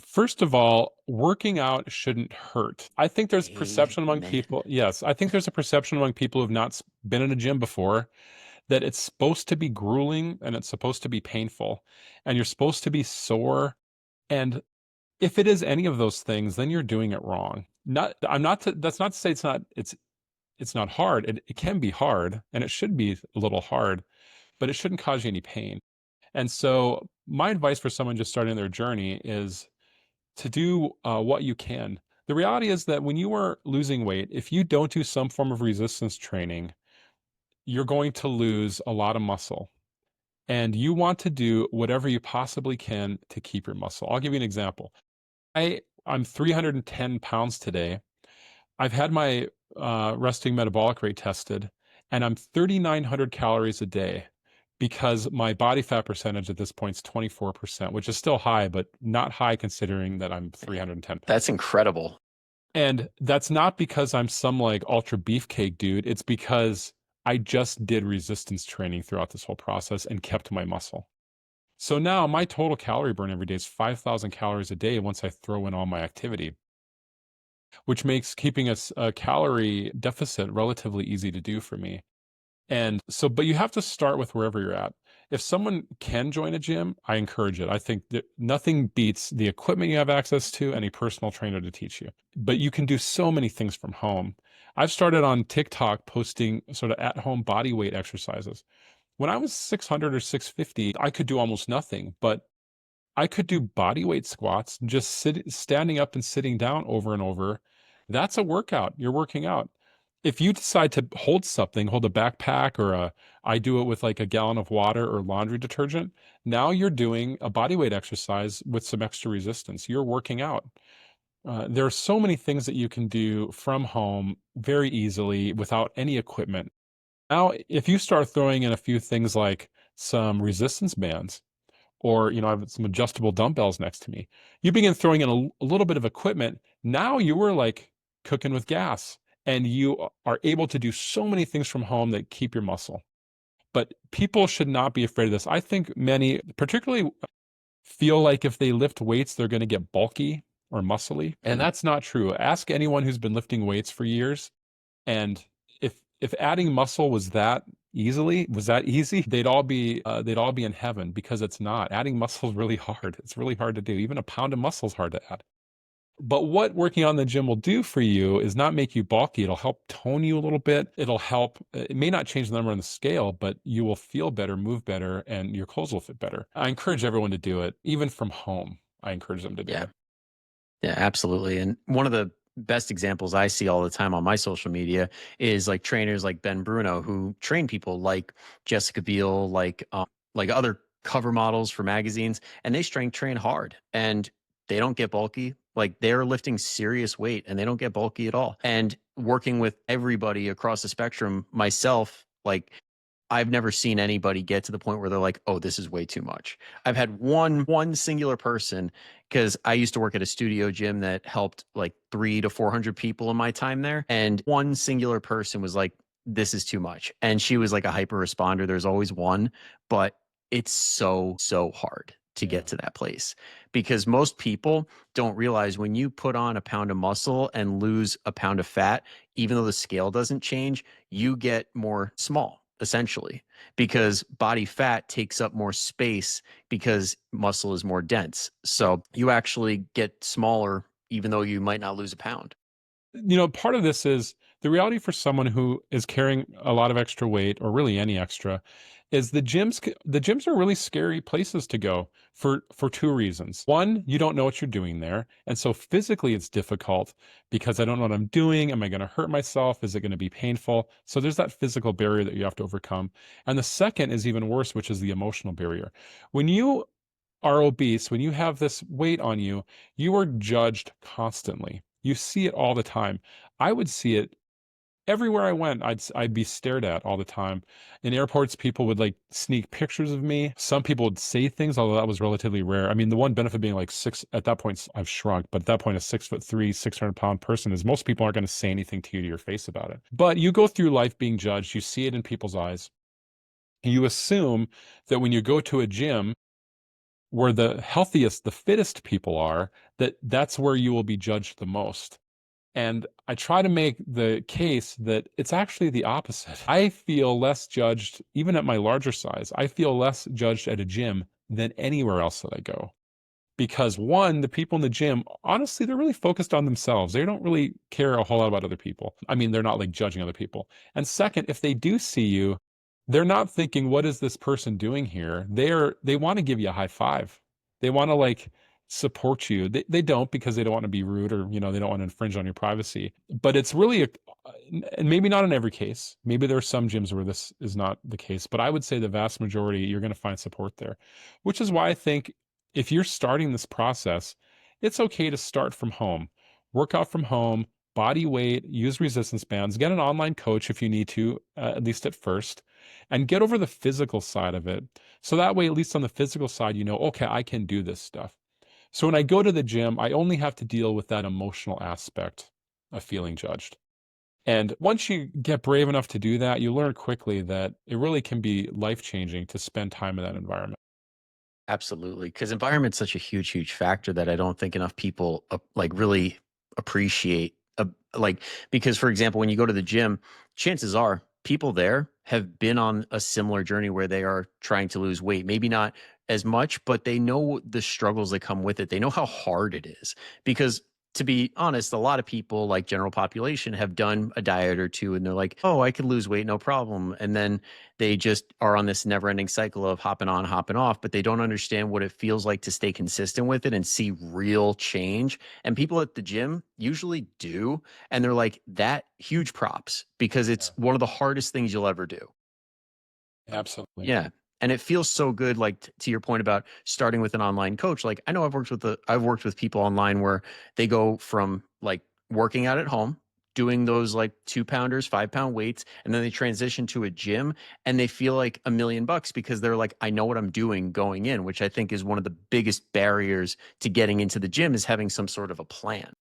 First of all, working out shouldn't hurt. I think there's perception among Amen. people. Yes, I think there's a perception among people who've not been in a gym before that it's supposed to be grueling and it's supposed to be painful and you're supposed to be sore. And if it is any of those things, then you're doing it wrong. Not, I'm not, to, that's not to say it's not hard. It can be hard and it should be a little hard, but it shouldn't cause you any pain. And so my advice for someone just starting their journey is to do what you can. The reality is that when you are losing weight, if you don't do some form of resistance training, you're going to lose a lot of muscle. And you want to do whatever you possibly can to keep your muscle. I'll give you an example. I'm 310 pounds today. I've had my resting metabolic rate tested, and I'm 3,900 calories a day because my body fat percentage at this point is 24%, which is still high, but not high considering that I'm 310 pounds. That's incredible. And that's not because I'm some like ultra beefcake dude. It's because I just did resistance training throughout this whole process and kept my muscle. So now my total calorie burn every day is 5,000 calories a day once I throw in all my activity, which makes keeping a calorie deficit relatively easy to do for me. And so, but you have to start with wherever you're at. If someone can join a gym, I encourage it. I think that nothing beats the equipment you have access to and a personal trainer to teach you. But you can do so many things from home. I've started on TikTok posting sort of at home body weight exercises. When I was 600 or 650, I could do almost nothing, but I could do body weight squats, just standing up and sitting down over and over. That's a workout. You're working out. If you decide to hold something, hold a backpack or I do it with like a gallon of water or laundry detergent. Now you're doing a body weight exercise with some extra resistance. You're working out. There are so many things that you can do from home very easily without any equipment. Now, if you start throwing in a few things like some resistance bands, or I have some adjustable dumbbells next to me. You begin throwing in a little bit of equipment. Now you are like cooking with gas, and you are able to do so many things from home that keep your muscle. But people should not be afraid of this. I think many, particularly, feel like if they lift weights, they're going to get bulky or muscly, and that's not true. Ask anyone who's been lifting weights for years, and if adding muscle was that easy, they'd all be in heaven, because it's not. Adding muscle is really hard. It's really hard to do. Even a pound of muscle is hard to add. But what working on the gym will do for you is not make you bulky. It'll help tone you a little bit. It'll help. It may not change the number on the scale, but you will feel better, move better, and your clothes will fit better. I encourage everyone to do it, even from home. I encourage them to do Yeah. it. Yeah, absolutely. And one of the best examples I see all the time on my social media is like trainers like Ben Bruno who train people like Jessica Biel, like other cover models for magazines, and they strength train hard and they don't get bulky. Like they're lifting serious weight and they don't get bulky at all. And working with everybody across the spectrum, myself, like I've never seen anybody get to the point where they're like, "Oh, this is way too much." I've had one singular person because I used to work at a studio gym that helped like 300 to 400 people in my time there, and one singular person was like, "This is too much," and she was like a hyper responder. There's always one, but it's so hard to Yeah. get to that place because most people don't realize when you put on a pound of muscle and lose a pound of fat, even though the scale doesn't change, you get more small essentially because body fat takes up more space because muscle is more dense. So you actually get smaller even though you might not lose a pound. Part of this is the reality for someone who is carrying a lot of extra weight or really any extra is the gyms are really scary places to go for two reasons. One, you don't know what you're doing there, and so physically it's difficult because I don't know what I'm doing. Am I going to hurt myself? Is it going to be painful? So there's that physical barrier that you have to overcome. And the second is even worse, which is the emotional barrier. When you are obese, when you have this weight on you, you are judged constantly. You see it all the time. I would see it everywhere I went. I'd be stared at all the time. In airports, people would like sneak pictures of me. Some people would say things, although that was relatively rare. I mean, the one benefit being like six at that point, I've shrunk, but at that point, a 6'3", 600-pound person is most people aren't going to say anything to you to your face about it. But you go through life being judged. You see it in people's eyes. You assume that when you go to a gym where the healthiest, the fittest people are, that's where you will be judged the most. And I try to make the case that it's actually the opposite. I feel less judged, even at my larger size. I feel less judged at a gym than anywhere else that I go. Because one, the people in the gym, honestly, they're really focused on themselves. They don't really care a whole lot about other people. I mean, they're not like judging other people. And second, if they do see you, they're not thinking, what is this person doing here? They want to give you a high five. They want to like support you. They don't because they don't want to be rude or, they don't want to infringe on your privacy. But it's really and maybe not in every case. Maybe there are some gyms where this is not the case, but I would say the vast majority, you're going to find support there, which is why I think if you're starting this process, it's okay to start from home. Work out from home, body weight, use resistance bands, get an online coach if you need to, at least at first, and get over the physical side of it. So that way, at least on the physical side, okay, I can do this stuff. So when I go to the gym, I only have to deal with that emotional aspect of feeling judged. And once you get brave enough to do that, you learn quickly that it really can be life changing to spend time in that environment. Absolutely, because environment's such a huge factor that I don't think enough people like really appreciate. Like because, for example, when you go to the gym, chances are people there have been on a similar journey where they are trying to lose weight. Maybe not as much, but they know the struggles that come with it. They know how hard it is because. To be honest, a lot of people, like general population, have done a diet or two and they're like, oh, I could lose weight, no problem. And then they just are on this never ending cycle of hopping on, hopping off, but they don't understand what it feels like to stay consistent with it and see real change. And people at the gym usually do. And they're like, that huge props because it's Yeah, one of the hardest things you'll ever do. absolutely. Yeah. And it feels so good, like to your point about starting with an online coach. Like I know I've worked with people online where they go from like working out at home, doing those like 2 pounders, 5 pound weights, and then they transition to a gym and they feel like $1 million because they're like, I know what I'm doing going in, which I think is one of the biggest barriers to getting into the gym is having some sort of a plan.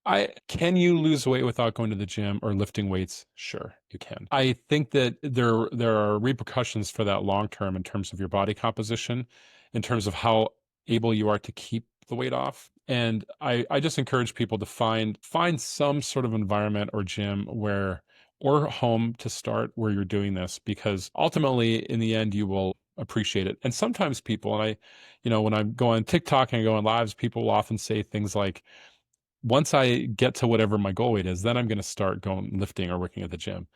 I can you lose weight without going to the gym or lifting weights? Sure, you can. I think that there are repercussions for that long term in terms of your body composition, in terms of how able you are to keep the weight off. And I just encourage people to find some sort of environment or gym where or home to start where you're doing this because ultimately in the end you will appreciate it. And sometimes people, and when I go on TikTok and I go on lives, people will often say things like, once I get to whatever my goal weight is, then I'm gonna start going lifting or working at the gym.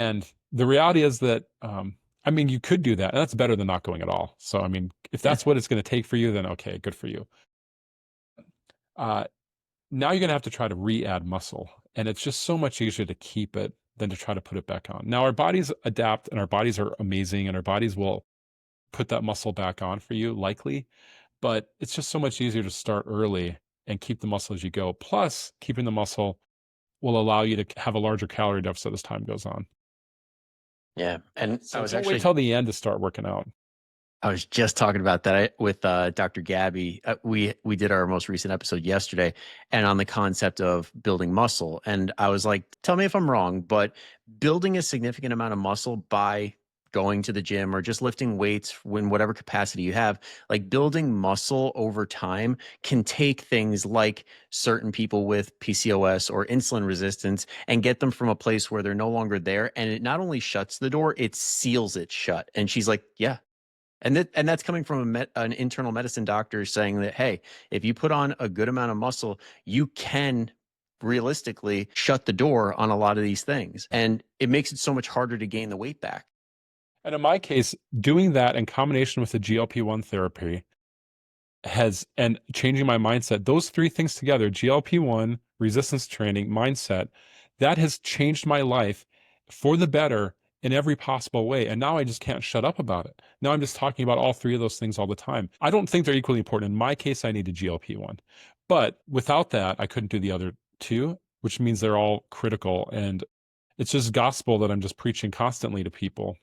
And the reality is that, I mean, you could do that, and that's better than not going at all. So, I mean, if Yeah. that's what it's gonna take for you, then okay, good for you. Uh, now you're gonna have to try to re-add muscle, and it's just so much easier to keep it than to try to put it back on. Now our bodies adapt, and our bodies are amazing, and our bodies will put that muscle back on for you, likely, but it's just so much easier to start early and keep the muscle as you go. Plus, keeping the muscle will allow you to have a larger calorie deficit as time goes on. Yeah. And I So was don't wait actually till the end to start working out. I was just talking about that with Dr. Gabby. We did our most recent episode yesterday, and on the concept of building muscle. And I was like, tell me if I'm wrong, but building a significant amount of muscle by going to the gym or just lifting weights in whatever capacity you have, like building muscle over time can take things like certain people with PCOS or insulin resistance and get them from a place where they're no longer there. And it not only shuts the door, it seals it shut. And she's like, yeah. And that's coming from an internal medicine doctor saying that, hey, if you put on a good amount of muscle, you can realistically shut the door on a lot of these things. And it makes it so much harder to gain the weight back. And in my case, doing that in combination with the GLP-1 therapy has and changing my mindset, those three things together, GLP-1, resistance training, mindset, that has changed my life for the better in every possible way. And now I just can't shut up about it. Now I'm just talking about all three of those things all the time. I don't think they're equally important. In my case, I need a GLP-1. But without that, I couldn't do the other two, which means they're all critical. And it's just gospel that I'm just preaching constantly to people.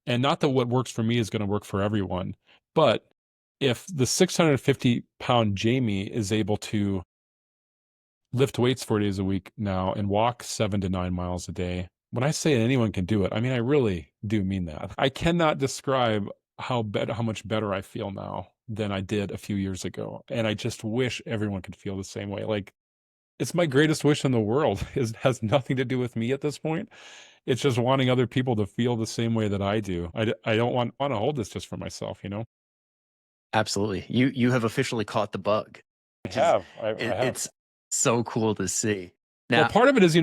And not that what works for me is going to work for everyone, but if the 650-pound Jamie is able to lift weights 4 days a week now and walk 7 to 9 miles a day, when I say anyone can do it, I mean, I really do mean that. I cannot describe how much better I feel now than I did a few years ago. And I just wish everyone could feel the same way. Like, it's my greatest wish in the world. It has nothing to do with me at this point. It's just wanting other people to feel the same way that I do. I don't want to hold this just for myself, you know? Absolutely. You have officially caught the bug, I which is have. I have. it's so cool to see. Well, Now, part of it is,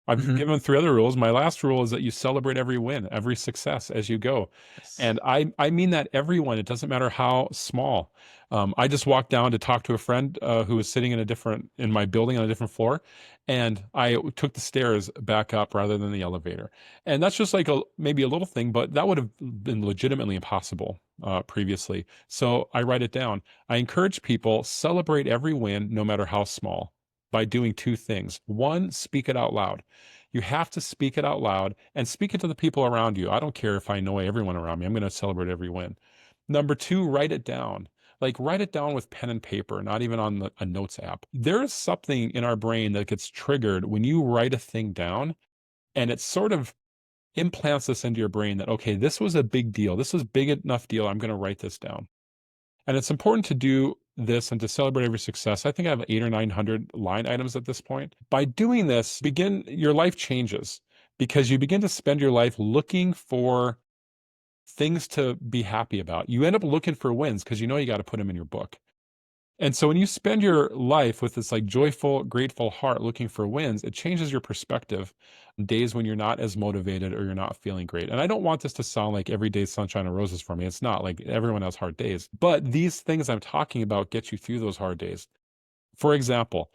I've mhm, given 3 other rules. My last rule is that you celebrate every win, every success as you go. yes. And I mean that everyone, it doesn't matter how small. I just walked down to talk to a friend who was sitting in my building on a different floor, and I took the stairs back up rather than the elevator. And that's just like maybe a little thing, but that would have been legitimately impossible previously. So I write it down. I encourage people celebrate every win, no matter how small, by doing two things. One, speak it out loud. You have to speak it out loud and speak it to the people around you. I don't care if I know everyone around me. I'm going to celebrate every win. Number two, write it down. Like, write it down with pen and paper, not even on a notes app. There is something in our brain that gets triggered when you write a thing down, and it sort of implants this into your brain that, okay, this was a big deal. This was big enough deal. I'm going to write this down. And it's important to do this and to celebrate every success. I think I have 800 or 900 line items at this point. By doing this, your life changes because you begin to spend your life looking for things to be happy about. You end up looking for wins because you know you got to put them in your book. And so when you spend your life with this like joyful, grateful heart looking for wins, it changes your perspective on days when you're not as motivated or you're not feeling great. And I don't want this to sound like every day sunshine and roses for me. It's not. Like, everyone has hard days. But these things I'm talking about get you through those hard days. For example,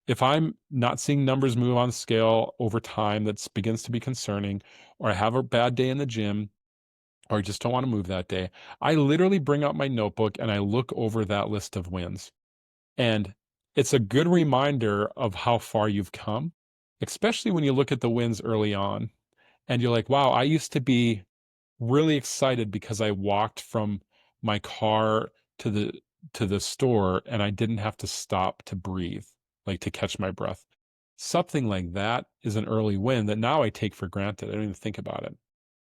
if I'm not seeing numbers move on the scale over time, that begins to be concerning, or I have a bad day in the gym, or I just don't want to move that day, I literally bring out my notebook and I look over that list of wins. And it's a good reminder of how far you've come, especially when you look at the wins early on and you're like, wow, I used to be really excited because I walked from my car to the store and I didn't have to stop to breathe, like to catch my breath. Something like that is an early win that now I take for granted. I don't even think about it.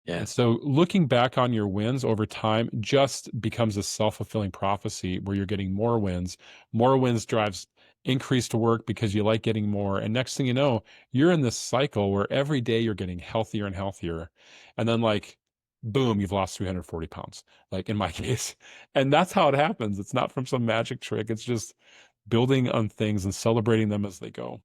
Yeah. And so looking back on your wins over time just becomes a self-fulfilling prophecy where you're getting more wins. More wins drives increased work because you like getting more. And next thing you know, you're in this cycle where every day you're getting healthier and healthier. And then, like, boom, you've lost 340 pounds, like in my case. And that's how it happens. It's not from some magic trick. It's just building on things and celebrating them as they go.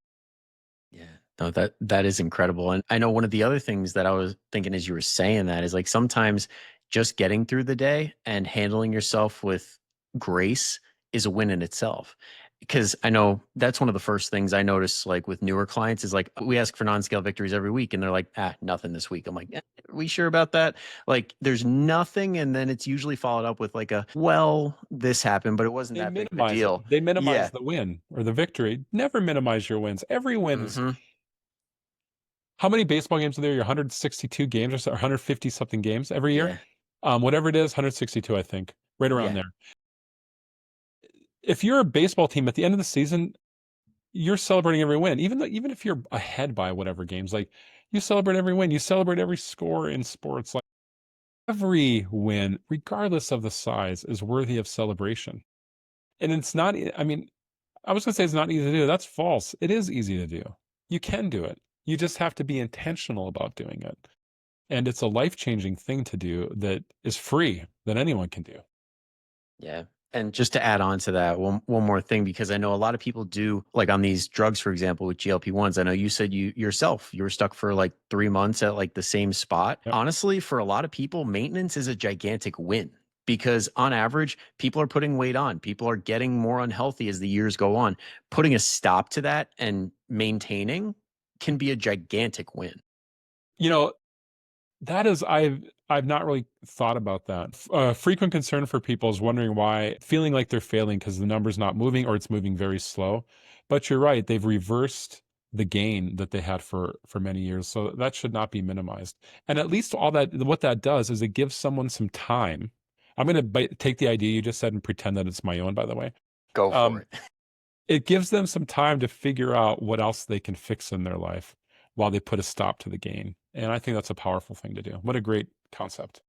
Yeah. No, that is incredible. And I know one of the other things that I was thinking as you were saying that is like sometimes just getting through the day and handling yourself with grace is a win in itself. because I know that's one of the first things I notice, like with newer clients, is like we ask for non-scale victories every week, and they're like, nothing this week. I'm like, are we sure about that? Like, there's nothing, and then it's usually followed up with like well, this happened, but it wasn't They that big of a minimize it. deal. They minimize Yeah. the win or the victory. Never minimize your wins. Every win is. Hmm. How many baseball games are there? Your 162 games or so, or 150 something games every year? Yeah. Whatever it is, 162, I think, right around Yeah. there. If you're a baseball team at the end of the season, you're celebrating every win, even if you're ahead by whatever games, like you celebrate every win, you celebrate every score in sports. Like every win, regardless of the size, is worthy of celebration. And it's not, I mean, I was gonna say it's not easy to do. That's false. It is easy to do. You can do it. You just have to be intentional about doing it. And it's a life-changing thing to do that is free, that anyone can do. Yeah. And just to add on to that, one more thing, because I know a lot of people do, like on these drugs, for example, with GLP-1s. I know you said you yourself, you were stuck for like 3 months at like the same spot. Yep. Honestly, for a lot of people, maintenance is a gigantic win because on average, people are putting weight on. People are getting more unhealthy as the years go on. Putting a stop to that and maintaining can be a gigantic win. You know, that is, I've not really thought about that. Frequent concern for people is wondering why, feeling like they're failing because the number's not moving or it's moving very slow. But you're right, they've reversed the gain that they had for many years. So that should not be minimized. And at least all that, what that does is it gives someone some time. I'm going to take the idea you just said and pretend that it's my own, by the way. Go for Um, it. it gives them some time to figure out what else they can fix in their life while they put a stop to the gain. And I think that's a powerful thing to do. What a great concept.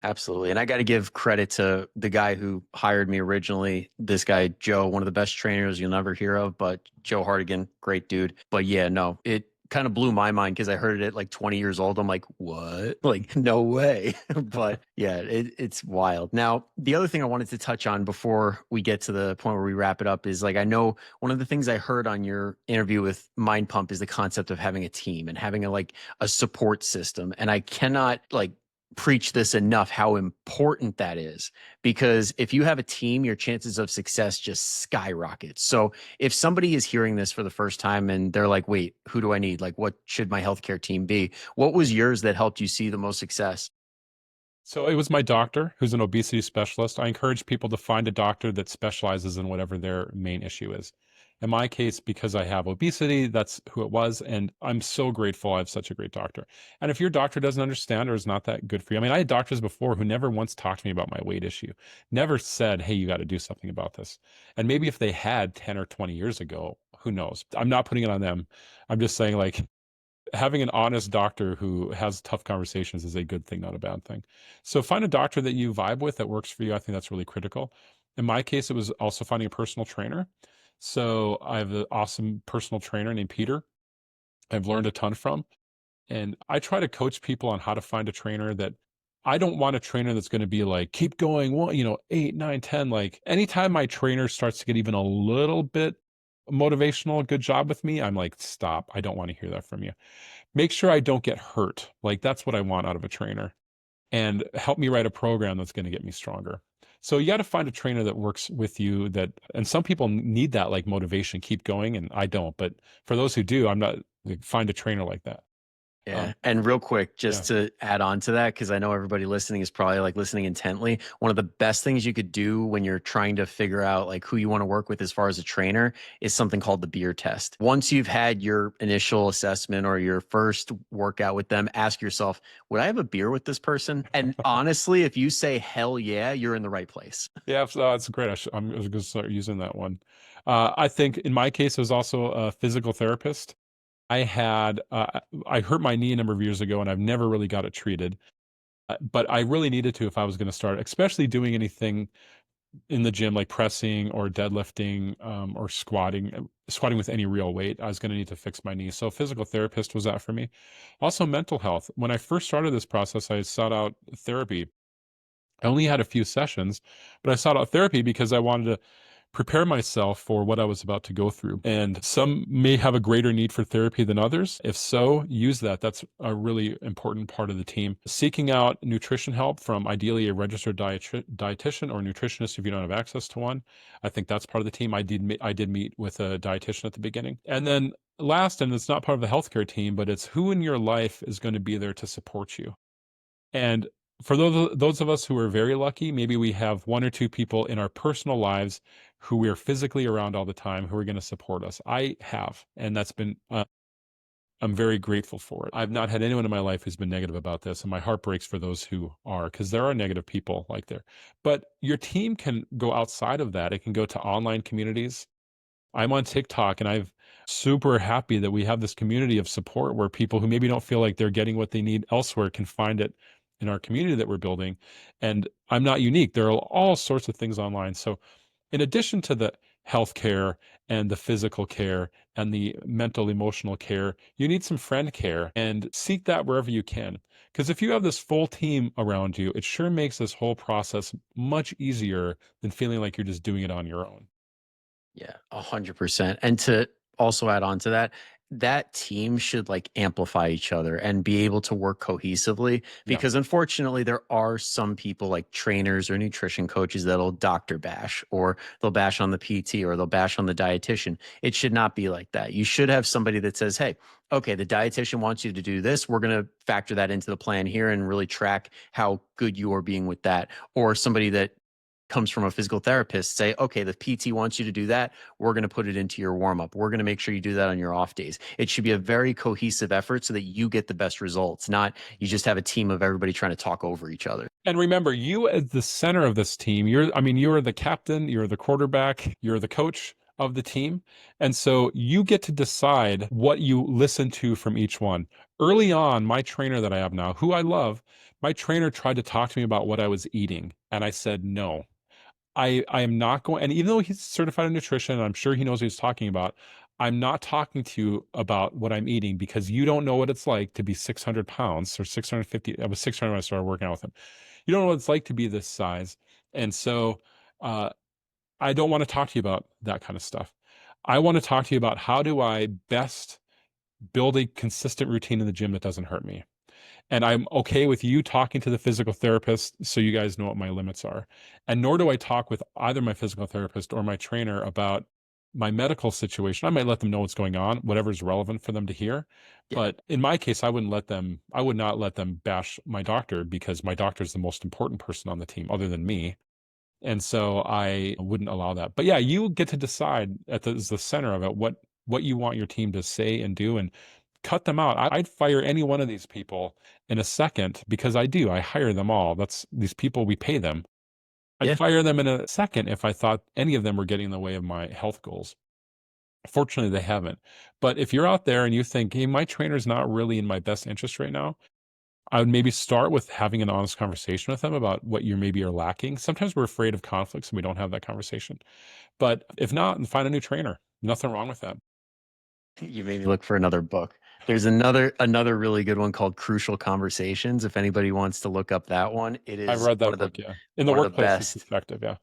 Absolutely. And I got to give credit to the guy who hired me originally. This guy, Joe, one of the best trainers you'll never hear of, but Joe Hardigan, great dude. But yeah, no, it kind of blew my mind because I heard it at like 20 years old. I'm like, what? Like, no way. But yeah, it's wild. Now, the other thing I wanted to touch on before we get to the point where we wrap it up is like, I know one of the things I heard on your interview with Mind Pump is the concept of having a team and having a support system. And I cannot like preach this enough how important that is, because if you have a team, your chances of success just skyrocket. So if somebody is hearing this for the first time and they're like, wait, who do I need? Like, what should my healthcare team be? What was yours that helped you see the most success? So it was my doctor who's an obesity specialist. I encourage people to find a doctor that specializes in whatever their main issue is. In my case, because I have obesity, that's who it was. And I'm so grateful I have such a great doctor. And if your doctor doesn't understand or is not that good for you, I mean, I had doctors before who never once talked to me about my weight issue, never said, hey, you got to do something about this. And maybe if they had 10 or 20 years ago, who knows? I'm not putting it on them. I'm just saying, like, having an honest doctor who has tough conversations is a good thing, not a bad thing. So find a doctor that you vibe with that works for you. I think that's really critical. In my case, it was also finding a personal trainer. So I have an awesome personal trainer named Peter. I've learned a ton from. And I try to coach people on how to find a trainer that I don't want a trainer that's going to be like, keep going, well, 8, 9, 10. Like anytime my trainer starts to get even a little bit motivational, good job with me, I'm like, stop. I don't want to hear that from you. Make sure I don't get hurt. Like that's what I want out of a trainer. And help me write a program that's going to get me stronger. So you got to find a trainer that works with you that, and some people need that like motivation, keep going. And I don't, but for those who do, I'm not like, find a trainer like that. Yeah. Um, And real quick, yeah. just to add on to that, because I know everybody listening is probably like listening intently. One of the best things you could do when you're trying to figure out like who you want to work with as far as a trainer is something called the beer test. Once you've had your initial assessment or your first workout with them, ask yourself, would I have a beer with this person? And honestly, if you say hell yeah, you're in the right place. Yeah, so that's great. I'm going to start using that one. I think in my case, it was also a physical therapist. I hurt my knee a number of years ago and I've never really got it treated. But I really needed to if I was going to start, especially doing anything in the gym like pressing or deadlifting or squatting with any real weight. I was going to need to fix my knee. So physical therapist was that for me. Also mental health. When I first started this process, I sought out therapy. I only had a few sessions, but I sought out therapy because I wanted to prepare myself for what I was about to go through. And some may have a greater need for therapy than others. If so, use that. That's a really important part of the team. Seeking out nutrition help from ideally a registered dietitian or nutritionist if you don't have access to one. I think that's part of the team. I did meet with a dietitian at the beginning. And then last, and it's not part of the healthcare team, but it's who in your life is going to be there to support you. And for those of us who are very lucky, maybe we have one or two people in our personal lives who we are physically around all the time who are going to support us. I have, and that's been I'm very grateful for it. I've not had anyone in my life who's been negative about this, and my heart breaks for those who are, because there are negative people like there. But your team can go outside of that. It can go to online communities. I'm on TikTok, and I'm super happy that we have this community of support where people who maybe don't feel like they're getting what they need elsewhere can find it in our community that we're building. And I'm not unique. There are all sorts of things online. So in addition to the healthcare and the physical care and the mental emotional care, you need some friend care, and seek that wherever you can. Because if you have this full team around you, it sure makes this whole process much easier than feeling like you're just doing it on your own. Yeah, 100%. And to also add on to that, that team should like amplify each other and be able to work cohesively, Yeah. because unfortunately there are some people like trainers or nutrition coaches that'll doctor bash, or they'll bash on the PT, or they'll bash on the dietitian. It should not be like that. You should have somebody that says, "Hey, okay, the dietitian wants you to do this. We're going to factor that into the plan here and really track how good you are being with that." Or somebody that comes from a physical therapist say, okay, the PT wants you to do that. We're going to put it into your warm up. We're going to make sure you do that on your off days. It should be a very cohesive effort so that you get the best results, not you just have a team of everybody trying to talk over each other. And remember, you as the center of this team, you're the captain, you're the quarterback, you're the coach of the team. And so you get to decide what you listen to from each one. Early on, my trainer that I have now, who I love, my trainer tried to talk to me about what I was eating. And I said, no, I am not going, and even though he's certified in nutrition, and I'm sure he knows what he's talking about, I'm not talking to you about what I'm eating, because you don't know what it's like to be 600 pounds or 650. I was 600 when I started working out with him. You don't know what it's like to be this size. And so uh, I don't want to talk to you about that kind of stuff. I want to talk to you about how do I best build a consistent routine in the gym that doesn't hurt me. And I'm okay with you talking to the physical therapist so you guys know what my limits are. And nor do I talk with either my physical therapist or my trainer about my medical situation. I might let them know what's going on, whatever's relevant for them to hear. Yeah. But in my case, I would not let them bash my doctor, because my doctor is the most important person on the team other than me. And so I wouldn't allow that. But yeah, you get to decide as the center of it, what you want your team to say and do, and cut them out. I'd fire any one of these people in a second, because I do. I hire them all. That's these people, we pay them. I'd Yeah. fire them in a second if I thought any of them were getting in the way of my health goals. Fortunately, they haven't. But if you're out there and you think, hey, my trainer's not really in my best interest right now, I would maybe start with having an honest conversation with them about what you maybe are lacking. Sometimes we're afraid of conflicts and we don't have that conversation. But if not, then find a new trainer. Nothing wrong with that. You made me look for another book. There's another really good one called Crucial Conversations. If anybody wants to look up that one, it I've is read that book, yeah. In the one of the workplace, it's best. effective, yeah.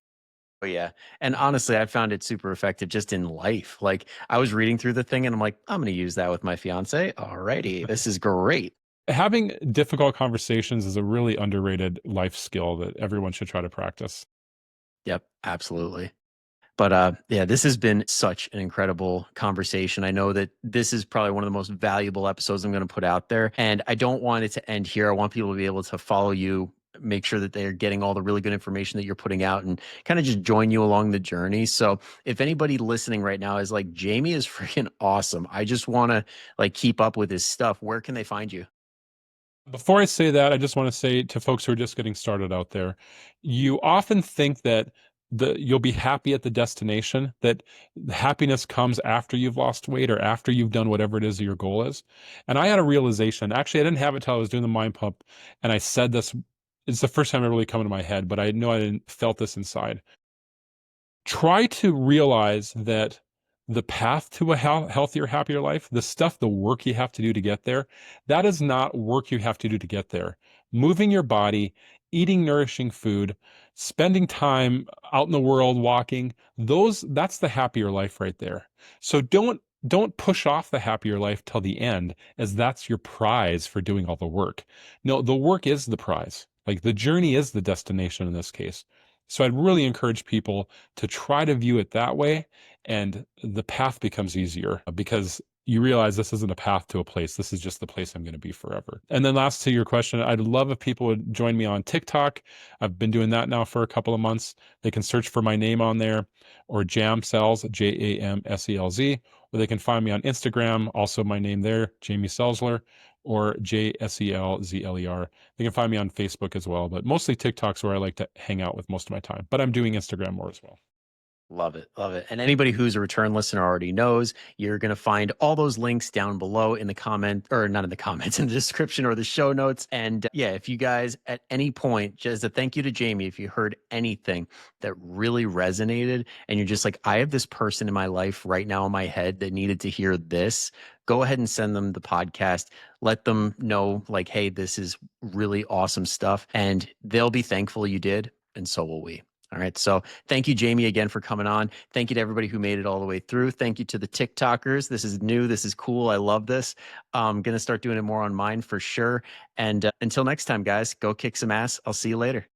Oh yeah. And honestly, I found it super effective just in life. Like I was reading through the thing and I'm like, I'm going to use that with my fiance. Alrighty. This is great. Having difficult conversations is a really underrated life skill that everyone should try to practice. Yep, absolutely. But yeah, this has been such an incredible conversation. I know that this is probably one of the most valuable episodes I'm going to put out there. And I don't want it to end here. I want people to be able to follow you, make sure that they're getting all the really good information that you're putting out, and kind of just join you along the journey. So if anybody listening right now is like, Jamie is freaking awesome, I just want to like keep up with his stuff, where can they find you? Before I say that, I just want to say to folks who are just getting started out there, you often think that you'll be happy at the destination, that the happiness comes after you've lost weight or after you've done whatever it is that your goal is. And I had a realization. Actually, I didn't have it till I was doing the mind pump, and I said this. It's the first time it really come into my head, but I know I didn't felt this inside. Try to realize that the path to a healthier, happier life, the stuff, the work you have to do to get there, that is not work you have to do to get there. Moving your body eating nourishing food, spending time out in the world walking, that's the happier life right there. So don't push off the happier life till the end, as that's your prize for doing all the work. No, the work is the prize. Like the journey is the destination in this case. So I'd really encourage people to try to view it that way, and the path becomes easier because you realize this isn't a path to a place. This is just the place I'm going to be forever. And then last to your question, I'd love if people would join me on TikTok. I've been doing that now for a couple of months. They can search for my name on there, or Jamselz, Jamselz, or they can find me on Instagram, also my name there, Jamie Selzler, or Jselzler. They can find me on Facebook as well, but mostly TikTok's where I like to hang out with most of my time. But I'm doing Instagram more as well. Love it. Love it. And anybody who's a return listener already knows you're going to find all those links down below in the comment, or not in the comments, in the description or the show notes. And yeah, if you guys at any point, just a thank you to Jamie, if you heard anything that really resonated and you're just like, I have this person in my life right now in my head that needed to hear this, go ahead and send them the podcast. Let them know, like, hey, this is really awesome stuff. And they'll be thankful you did. And so will we. All right. So thank you, Jamie, again for coming on. Thank you to everybody who made it all the way through. Thank you to the TikTokers. This is new. This is cool. I love this. I'm going to start doing it more on mine for sure. And until next time, guys, go kick some ass. I'll see you later.